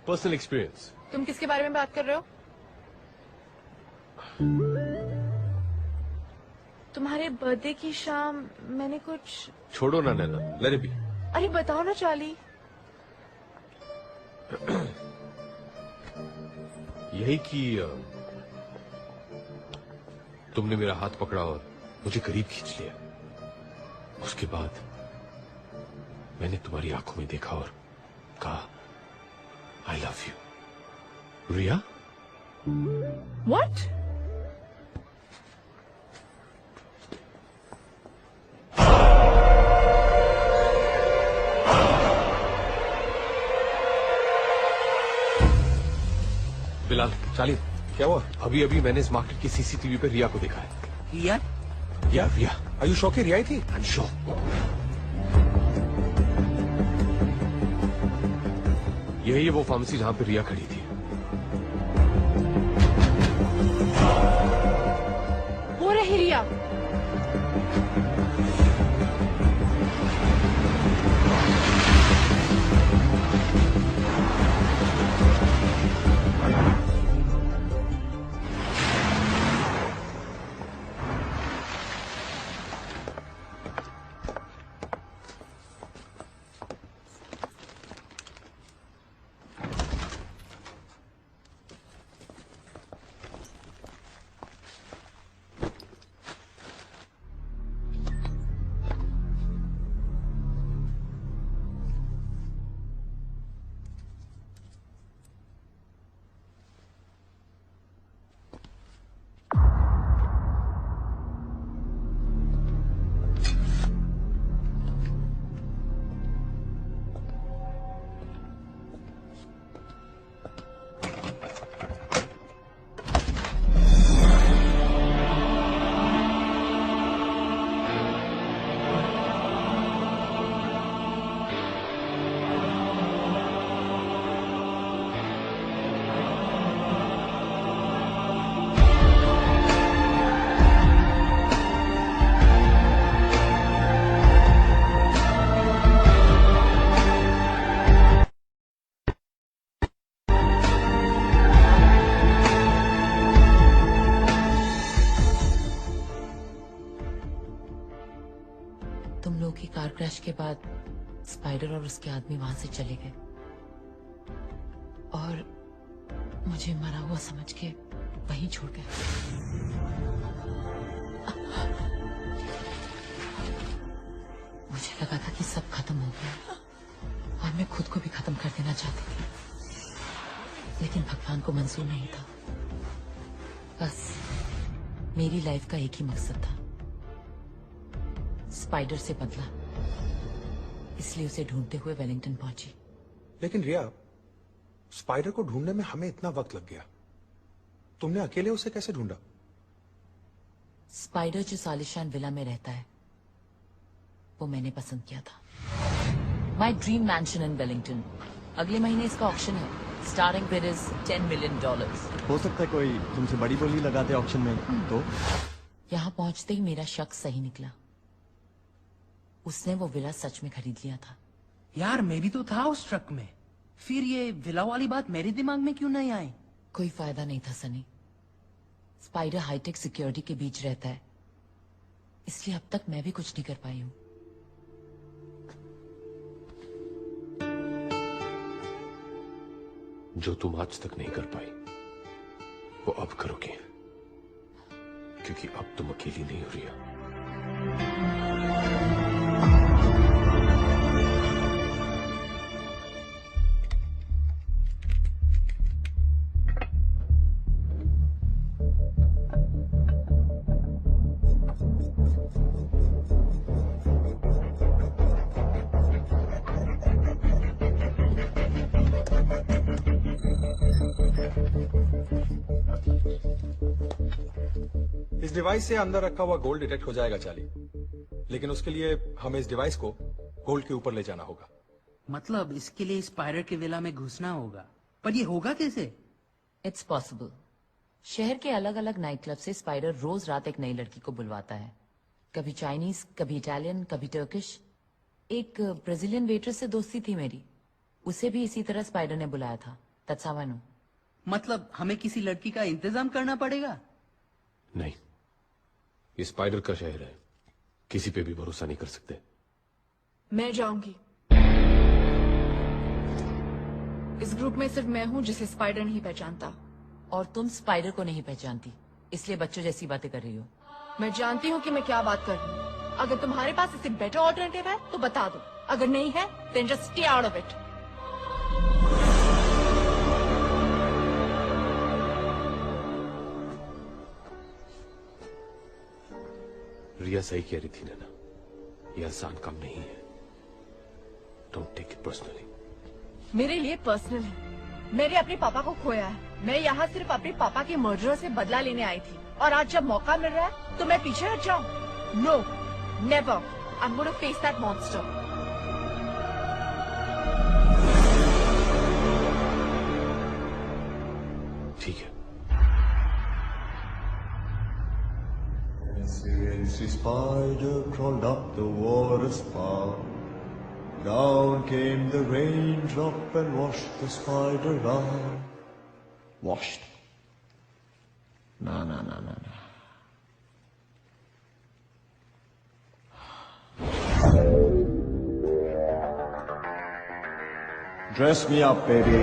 Speaker 4: personal experience.
Speaker 9: तुम किसके बारे में बात कर रहे हो? तुम्हारे बर्थडे की शाम मैंने कुछ।
Speaker 4: छोड़ो ना नैना, let it be.
Speaker 9: अरे बताओ ना चार्ली।
Speaker 4: यही कि तुमने मेरा हाथ पकड़ा और मुझे करीब खींच लिया। उसके बाद मैंने तुम्हारी आंखों में देखा और कहा I love you. Riya?
Speaker 9: What?
Speaker 4: Bilal, Charlie,
Speaker 22: क्या हुआ?
Speaker 4: अभी अभी मैंने इस मार्केट की सीसीटीवी पे रिया को देखा है।
Speaker 15: रिया?
Speaker 22: रिया? आर यू श्योर कि रिया ही थी?
Speaker 4: I am sure. यही है वो फार्मेसी जहां पे रिया खड़ी थी।
Speaker 9: वो रही रिया।
Speaker 3: क्रैश के बाद स्पाइडर और उसके आदमी वहां से चले गए और मुझे मरा हुआ समझ के वहीं छोड़ गए। मुझे लगा था कि सब खत्म हो गया और मैं खुद को भी खत्म कर देना चाहती थी, लेकिन भगवान को मंजूर नहीं था। बस मेरी लाइफ का एक ही मकसद था, स्पाइडर से बदला, इसलिए उसे ढूंढते हुए वेलिंगटन पहुंची।
Speaker 22: लेकिन रिया, स्पाइडर को ढूंढने में हमें इतना वक्त लग गया, तुमने अकेले उसे कैसे ढूंढा?
Speaker 3: स्पाइडर जो सालिशान विला में रहता है वो मैंने पसंद किया था। माई ड्रीम मैंशन इन वेलिंगटन। अगले महीने इसका ऑक्शन है। Starting bid is $10 million।
Speaker 18: हो सकता है कोई तुमसे बड़ी बोली लगाते ऑक्शन में तो?
Speaker 3: यहाँ पहुंचते ही मेरा शक सही निकला, उसने वो विला सच में खरीद लिया था।
Speaker 15: यार मैं भी तो था उस ट्रक में, फिर ये विला वाली बात मेरे दिमाग में क्यों नहीं आई?
Speaker 3: कोई फायदा नहीं था सनी। स्पाइडर हाईटेक सिक्योरिटी के बीच रहता है, इसलिए अब तक मैं भी कुछ नहीं कर पाई हूँ।
Speaker 17: जो तुम आज तक नहीं कर पाई वो अब करोगे, क्योंकि अब तुम अकेली नहीं हो रही हो।
Speaker 22: इस डिवाइस से अंदर रखा हुआ गोल्ड डिटेक्ट हो जाएगा चार्ली, लेकिन उसके लिए हमें इस डिवाइस को गोल्ड के ऊपर ले जाना होगा।
Speaker 15: मतलब इसके लिए स्पाइडर के विला में घुसना होगा, पर ये होगा कैसे?
Speaker 3: It's possible. शहर के अलग अलग नाइट क्लब से स्पाइडर रोज रात एक नई लड़की को बुलवाता है, कभी चाइनीज, कभी इटालियन, कभी टर्किश। एक ब्राजीलियन वेट्रेस से दोस्ती थी मेरी, उसे भी इसी तरह स्पाइडर ने बुलाया था। That's how I know.
Speaker 15: मतलब हमें किसी लड़की का इंतजाम करना पड़ेगा?
Speaker 17: नहीं, ये स्पाइडर का शहर है, किसी पे भी भरोसा नहीं कर सकते।
Speaker 9: मैं जाऊंगी। इस ग्रुप में सिर्फ मैं हूँ जिसे स्पाइडर नहीं पहचानता।
Speaker 3: और तुम स्पाइडर को नहीं पहचानती, इसलिए बच्चों जैसी बातें कर रही हो।
Speaker 9: मैं जानती हूँ कि मैं क्या बात कर रही हूँ। अगर तुम्हारे पास इससे बेटर ऑल्टरनेटिव है तो बता दो, अगर नहीं है then just stay out of it।
Speaker 17: रिया सही कह रही थी नैना, ये आसान काम नहीं है। Don't take it personally.
Speaker 9: मेरे लिए पर्सनल है। मैंने अपने पापा को खोया है। मैं यहाँ सिर्फ अपने पापा के मर्डर से बदला लेने आई थी, और आज जब मौका मिल रहा है तो मैं पीछे हट जाऊँ? No, never. I am going to face that monster.
Speaker 17: ठीक है।
Speaker 18: Fancy spider crawled up the water spout. Down came the raindrop and washed the spider out. Washed. No. Dress me up, baby.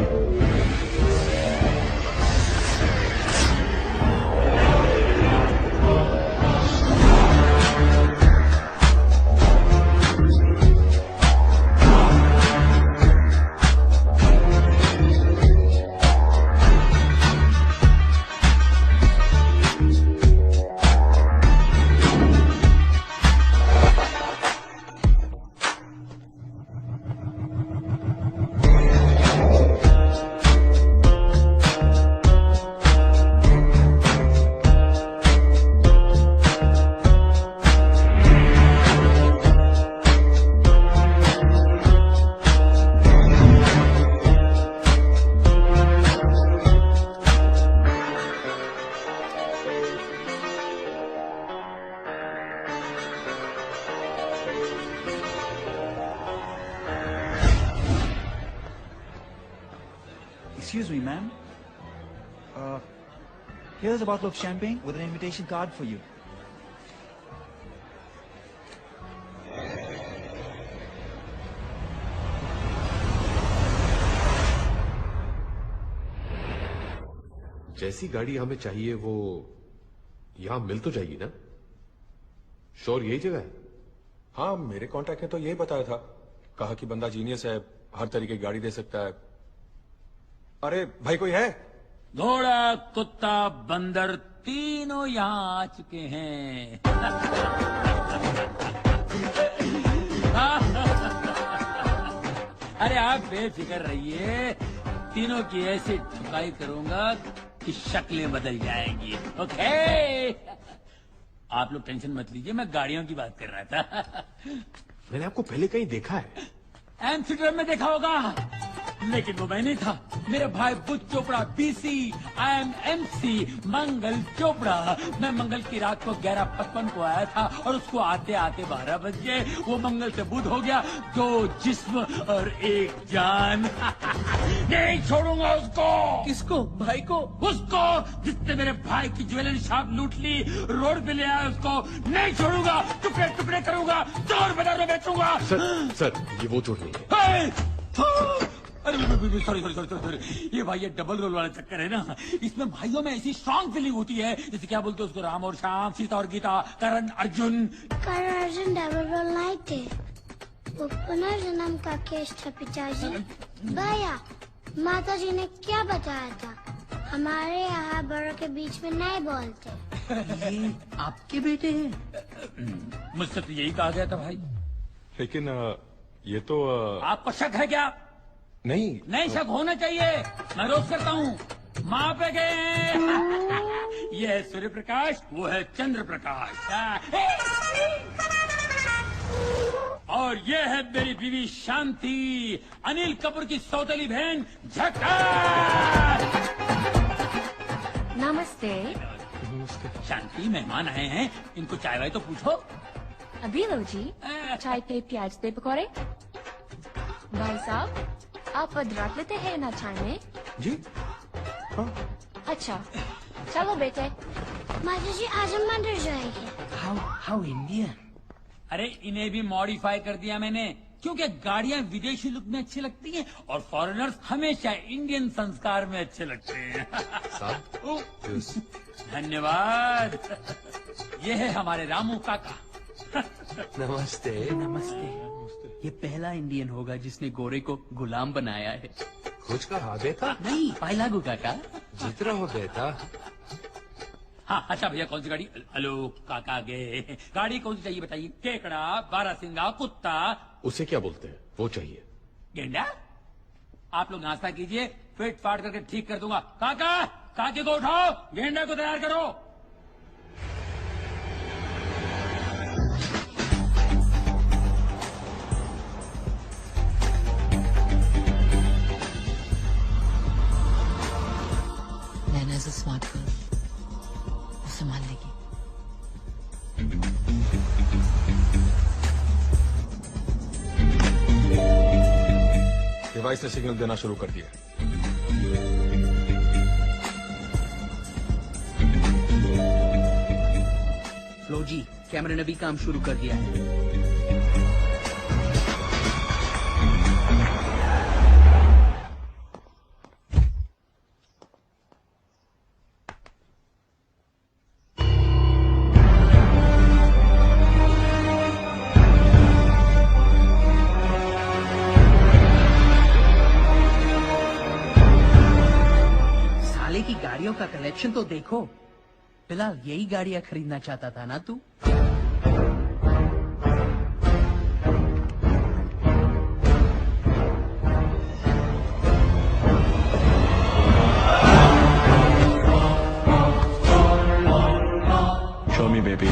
Speaker 8: Excuse me, ma'am. Here's a bottle of champagne with an invitation card for you.
Speaker 17: जैसी गाड़ी हमें चाहिए वो यहां मिल तो जाएगी ना? Sure यही जगह है?
Speaker 22: हाँ, मेरे कांटेक्ट ने तो यही बताया था। कहा कि बंदा जीनियस है, हर तरीके की गाड़ी दे सकता है। अरे भाई कोई है?
Speaker 13: घोड़ा, कुत्ता, बंदर तीनों यहाँ आ चुके हैं। अरे आप बेफिक्र रहिए, तीनों की ऐसे ठुकाई करूंगा कि शक्लें बदल जाएंगी। ओके, आप लोग टेंशन मत लीजिए, मैं गाड़ियों की बात कर रहा था।
Speaker 17: मैंने आपको पहले कहीं देखा है।
Speaker 13: एम्स्टर्डम में देखा होगा, लेकिन वो मैं नहीं था। मेरे भाई Budh Chopra, BC, I am MC Mangal Chopra. मैं मंगल की रात को 11:55 को आया था और उसको आते आते 12 बज गए। वो मंगल से बुध हो गया, 2 जिस्म और 1 जान। नहीं छोड़ूंगा उसको।
Speaker 15: किसको? भाई को?
Speaker 13: उसको जिसने मेरे भाई की ज्वेलरी शॉप लूट ली, रोड पे ले आया उसको नहीं छोड़ूंगा। टुकड़े टुकड़े करूंगा, चोर बाजार में बेचूंगा।
Speaker 17: सर ये वो चोर नहीं है।
Speaker 13: अरे सॉरी, ये भाई ये डबल रोल वाला चक्कर है ना। इसमें भाइयों में ऐसी स्ट्रांग फीलिंग होती है, जैसे क्या बोलते हैं उसको, राम और श्याम, सीता और गीता, करण अर्जुन।
Speaker 14: करण अर्जुन डबल रोल नहीं थे, वो पुनर्जन्म का केस था पिताजी। भैया, माता जी ने क्या बताया था? हमारे यहाँ बड़ों के बीच में नहीं बोलते।
Speaker 15: ये आपके बेटे हैं?
Speaker 13: मुझसे तो यही कहा गया था भाई।
Speaker 22: लेकिन ये तो
Speaker 13: आपको शक है क्या?
Speaker 22: नहीं
Speaker 13: शक होना चाहिए, मैं रोज करता हूँ। माँ पे गए। ये है सूर्य प्रकाश, वो है चंद्र प्रकाश, और ये है मेरी बीवी शांति, अनिल कपूर की सौतेली बहन झकास।
Speaker 16: नमस्ते।
Speaker 13: शांति, मेहमान आए हैं, इनको चाय वाय तो पूछो।
Speaker 16: अभी लो जी, चाय पे प्याज दे पकौड़े। भाई साहब, आप अदरक लेते हैं ना चाय में?
Speaker 22: जी हाँ।
Speaker 16: अच्छा, चलो बेटे।
Speaker 14: माता जी आज हम मंदिर जाएंगे।
Speaker 15: How Indian.
Speaker 13: अरे इन्हें भी मॉडिफाई कर दिया मैंने, क्योंकि गाड़ियां विदेशी लुक में अच्छी लगती हैं और फॉरेनर्स हमेशा इंडियन संस्कार में अच्छे लगते हैं। धन्यवाद। ये है हमारे रामू काका।
Speaker 15: नमस्ते। ये पहला इंडियन होगा जिसने गोरे को गुलाम बनाया है।
Speaker 17: कुछ कहा बेटा?
Speaker 15: नहीं, पाइलागू काका।
Speaker 17: जीत रहा हो बेटा।
Speaker 13: हाँ, अच्छा भैया, कौन सी गाड़ी? हेलो काका गए, गाड़ी कौन सी चाहिए बताइए? केकड़ा, बारहसिंगा, कुत्ता।
Speaker 17: उसे क्या बोलते हैं? वो चाहिए।
Speaker 13: गेंडा? आप लोग नाश्ता कीजिए, फिट फाट करके ठीक कर दूंगा। काका, काके को उठाओ, गेंडा को तैयार करो।
Speaker 3: नैना इज अ स्मार्ट गर्ल, वो संभाल लेगी।
Speaker 22: डिवाइस ने सिग्नल देना शुरू कर दिया।
Speaker 15: लो जी, कैमरे ने भी काम शुरू कर दिया है। का कलेक्शन तो देखो। फिलहाल यही गाड़ियां खरीदना चाहता था ना तू?
Speaker 18: Show me, baby.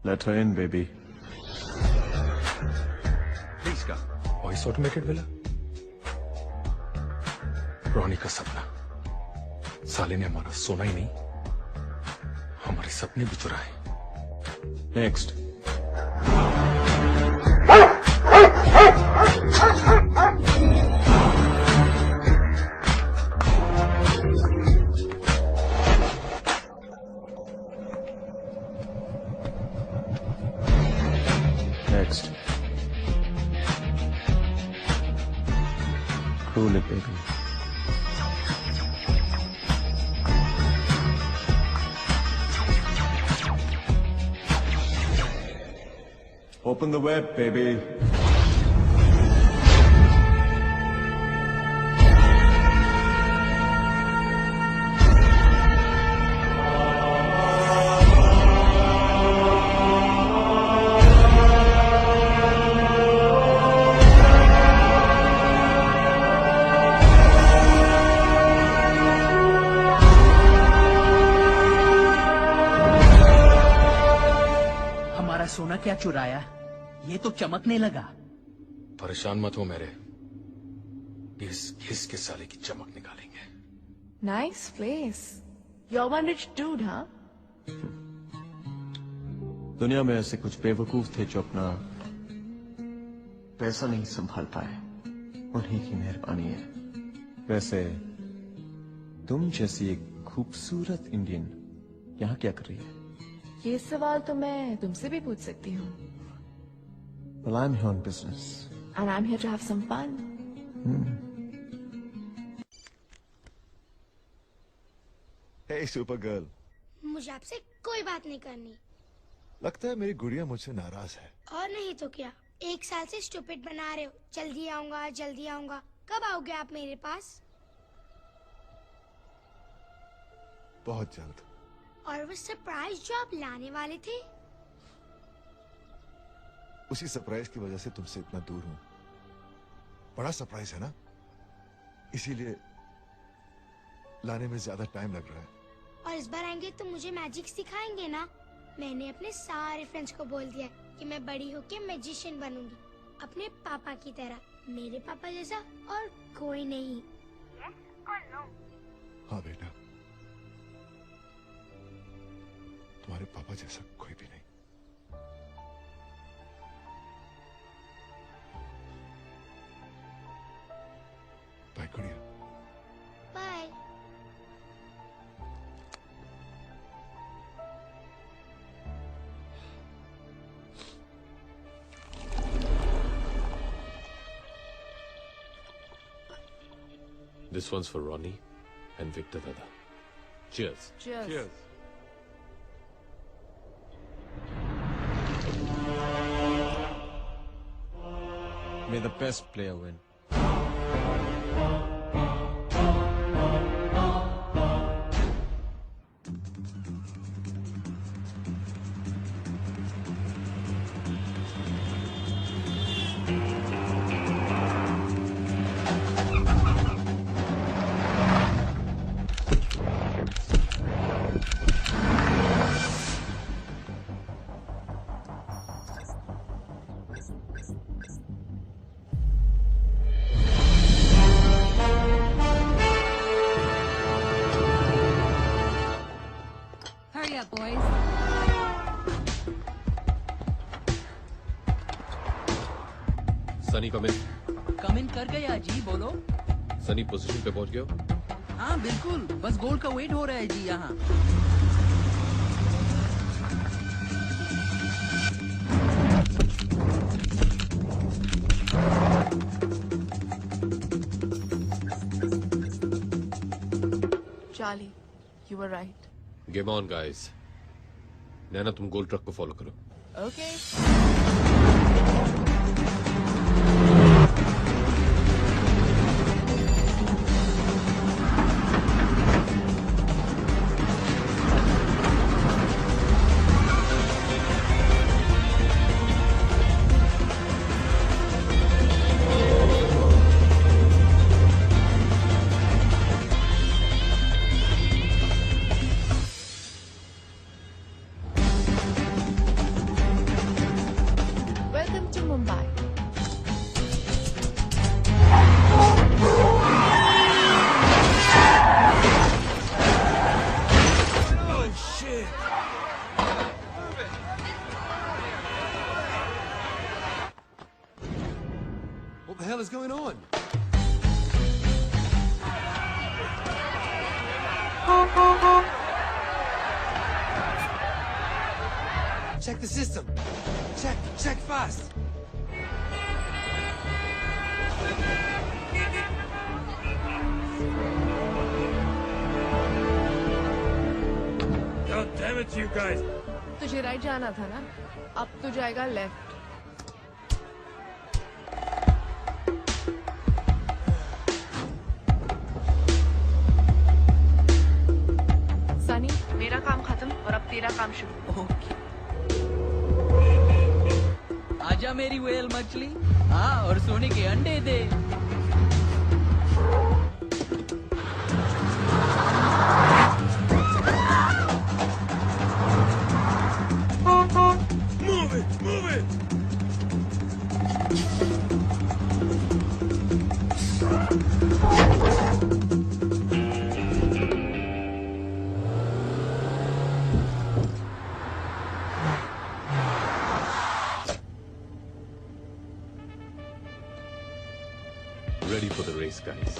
Speaker 18: Let her in, baby.
Speaker 22: Please का वॉइस ऑटोमेटेड मिला। रोनी का सपना। साले ने हमारा सोना ही नहीं, हमारे सपने भी चुराए। Next.
Speaker 18: Roll it, baby. Open the web, baby.
Speaker 15: हमारा सोना क्या चुराया? ये तो चमकने लगा।
Speaker 4: परेशान मत हो मेरे, घिस घिस के साले की चमक निकालेंगे।
Speaker 9: Nice place. You're one rich dude, huh?
Speaker 18: दुनिया में ऐसे कुछ बेवकूफ थे जो अपना पैसा नहीं संभाल पाए, उन्हीं की मेहरबानी है। वैसे तुम जैसी एक खूबसूरत इंडियन यहाँ क्या कर रही है?
Speaker 9: ये सवाल तो मैं तुमसे भी पूछ सकती हूँ।
Speaker 18: Well, I'm here on business.
Speaker 9: And I'm here to have some fun.
Speaker 19: Hey, Supergirl.
Speaker 14: मुझे आपसे कोई बात नहीं करनी।
Speaker 19: लगता है मेरी गुड़िया मुझसे नाराज है।
Speaker 14: और नहीं तो क्या, 1 साल से स्टूपिड बना रहे हो। जल्दी आऊंगा, जल्दी आऊंगा। कब आओगे आप मेरे पास?
Speaker 19: बहुत जल्द।
Speaker 14: और वो सरप्राइज जो आप लाने वाले थे?
Speaker 19: उसी सरप्राइज की वजह से तुमसे इतना दूर हूं। बड़ा सरप्राइज है ना, इसीलिए लाने में ज्यादा टाइम लग रहा है।
Speaker 14: और इस बार आएंगे तो मुझे मैजिक सिखाएंगे ना? मैंने अपने सारे फ्रेंड्स को बोल दिया कि मैं बड़ी होके मैजिशियन बनूंगी, अपने पापा की तरह। मेरे पापा जैसा और कोई नहीं।
Speaker 19: हाँ बेटा, तुम्हारे पापा जैसा कोई भी नहीं। बाय गुड़िया।
Speaker 14: Bye.
Speaker 4: This one's for Ronnie and Victor Dada. Cheers.
Speaker 9: Cheers.
Speaker 4: Cheers.
Speaker 18: May the best player win.
Speaker 2: Hurry up, boys.
Speaker 4: Sunny come in.
Speaker 15: Come in कर गया जी, बोलो।
Speaker 4: सनी पोजीशन पे पहुंच गए हो?
Speaker 15: हाँ बिल्कुल, बस गोल का वेट हो रहा है जी यहाँ।
Speaker 9: Charlie, you were right.
Speaker 4: Game on, guys. नैना, तुम गोल ट्रक को फॉलो करो।
Speaker 9: Okay. Welcome to Mumbai.
Speaker 10: Oh, shit! What the hell is going on? Check the system. Check fast. it to you guys.
Speaker 9: तुझे right जाना था ना, अब तो जाएगा लेफ्ट। सनी, मेरा काम खत्म और अब तेरा काम शुरू।
Speaker 15: ओके। आजा मेरी व्हेल मछली, हाँ, और सोने के अंडे दे।
Speaker 10: Move it, move it.
Speaker 4: Ready for the race, guys.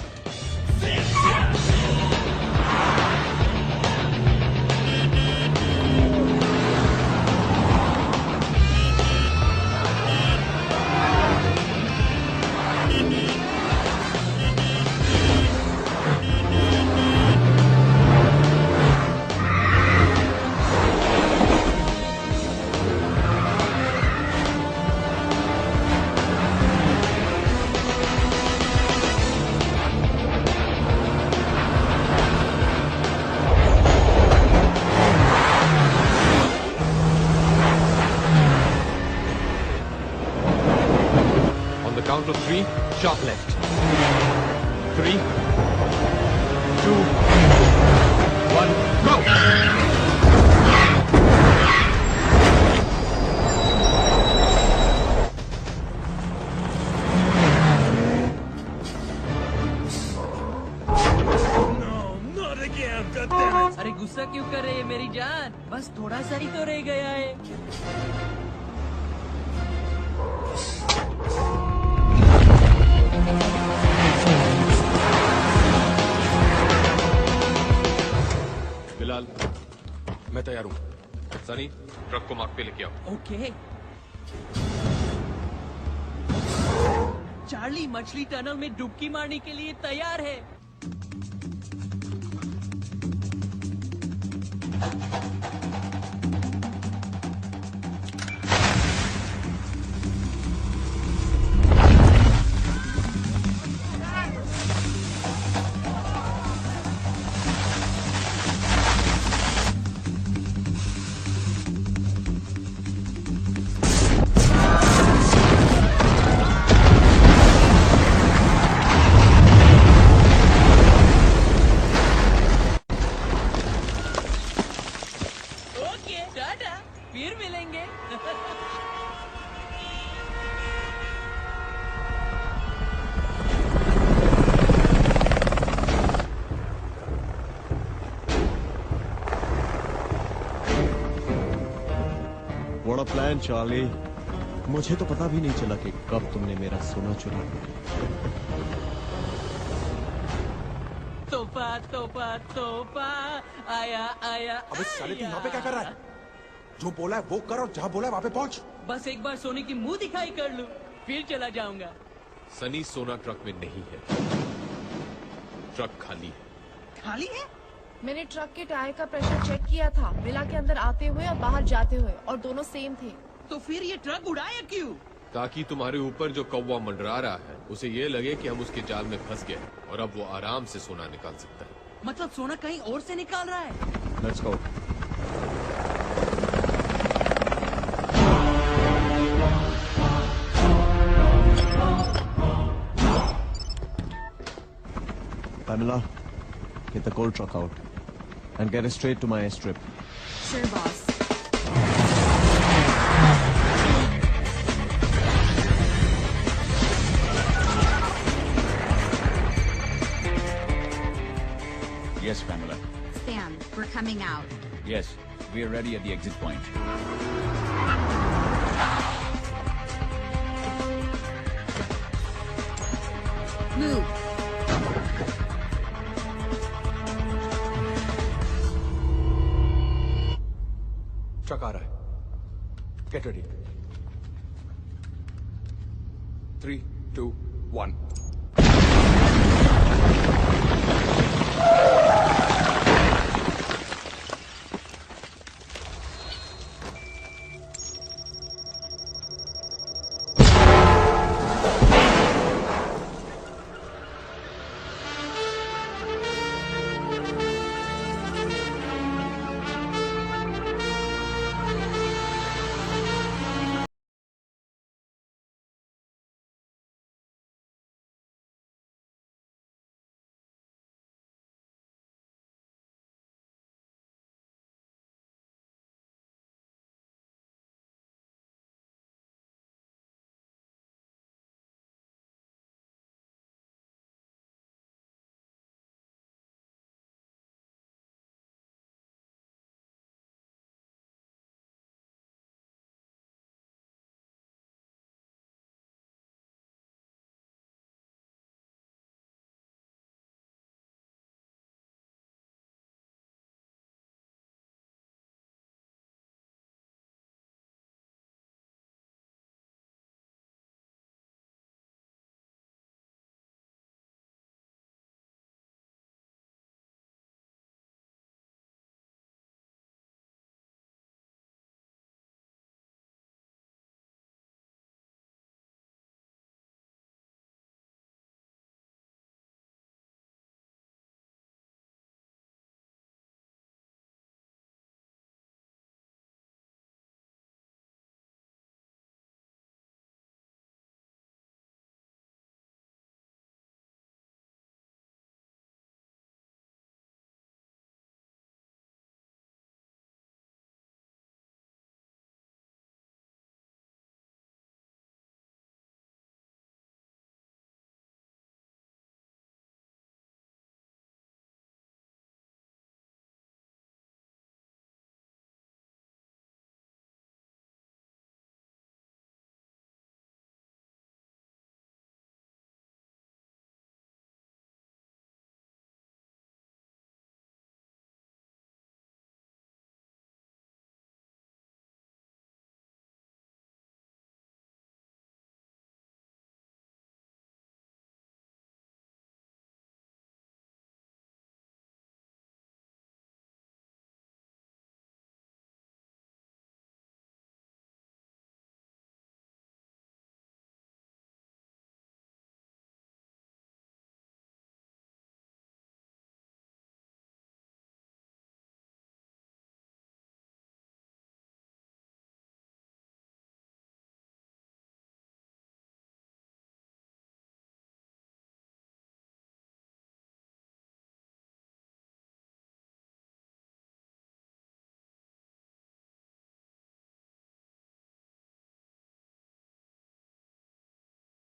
Speaker 4: Count of 3, sharp left. 3, 2, 1, go!
Speaker 15: अरे गुस्सा क्यों कर रही है मेरी जान? बस थोड़ा सा ही तो रह गया है।
Speaker 4: बिलाल, मैं तैयार हूँ। सनी, ट्रक को मार्ग पे लेके आओ।
Speaker 15: ओके। चार्ली मछली टनल में डुबकी मारने के लिए तैयार है। फिर मिलेंगे।
Speaker 18: What a plan, Charlie. मुझे तो पता भी नहीं चला कि कब तुमने मेरा सोना चुरा लिया।
Speaker 15: तोहफा तोहफा तोहफा आया आया।
Speaker 23: अबे साले तू यहाँ पे क्या कर रहा है? जो बोला है वो कर और जहाँ बोला है वहाँ पे पहुँच।
Speaker 15: बस एक बार सोने की मुंह दिखाई कर लूं, फिर चला जाऊंगा।
Speaker 4: सनी, सोना ट्रक में नहीं है। ट्रक खाली है।
Speaker 15: खाली है?
Speaker 9: मैंने ट्रक के टायर का प्रेशर चेक किया था, मिला के अंदर आते हुए और बाहर जाते हुए, और दोनों सेम थे।
Speaker 15: तो फिर ये ट्रक उड़ाया क्यों?
Speaker 4: ताकि तुम्हारे ऊपर जो कौवा मंडरा रहा है उसे ये लगे कि हम उसके जाल में फंस गए और अब वो आराम से सोना निकाल सकता है।
Speaker 15: मतलब सोना कहीं और से निकाल रहा है?
Speaker 18: Let's go. Pamela, get the gold truck out and get it straight to my airstrip.
Speaker 9: Sure, boss.
Speaker 21: Yes, Pamela.
Speaker 2: Sam, we're coming out.
Speaker 21: Yes, we are ready at the exit point.
Speaker 2: Move.
Speaker 23: Truck आ रहा है। Get ready. 3, 2, 1.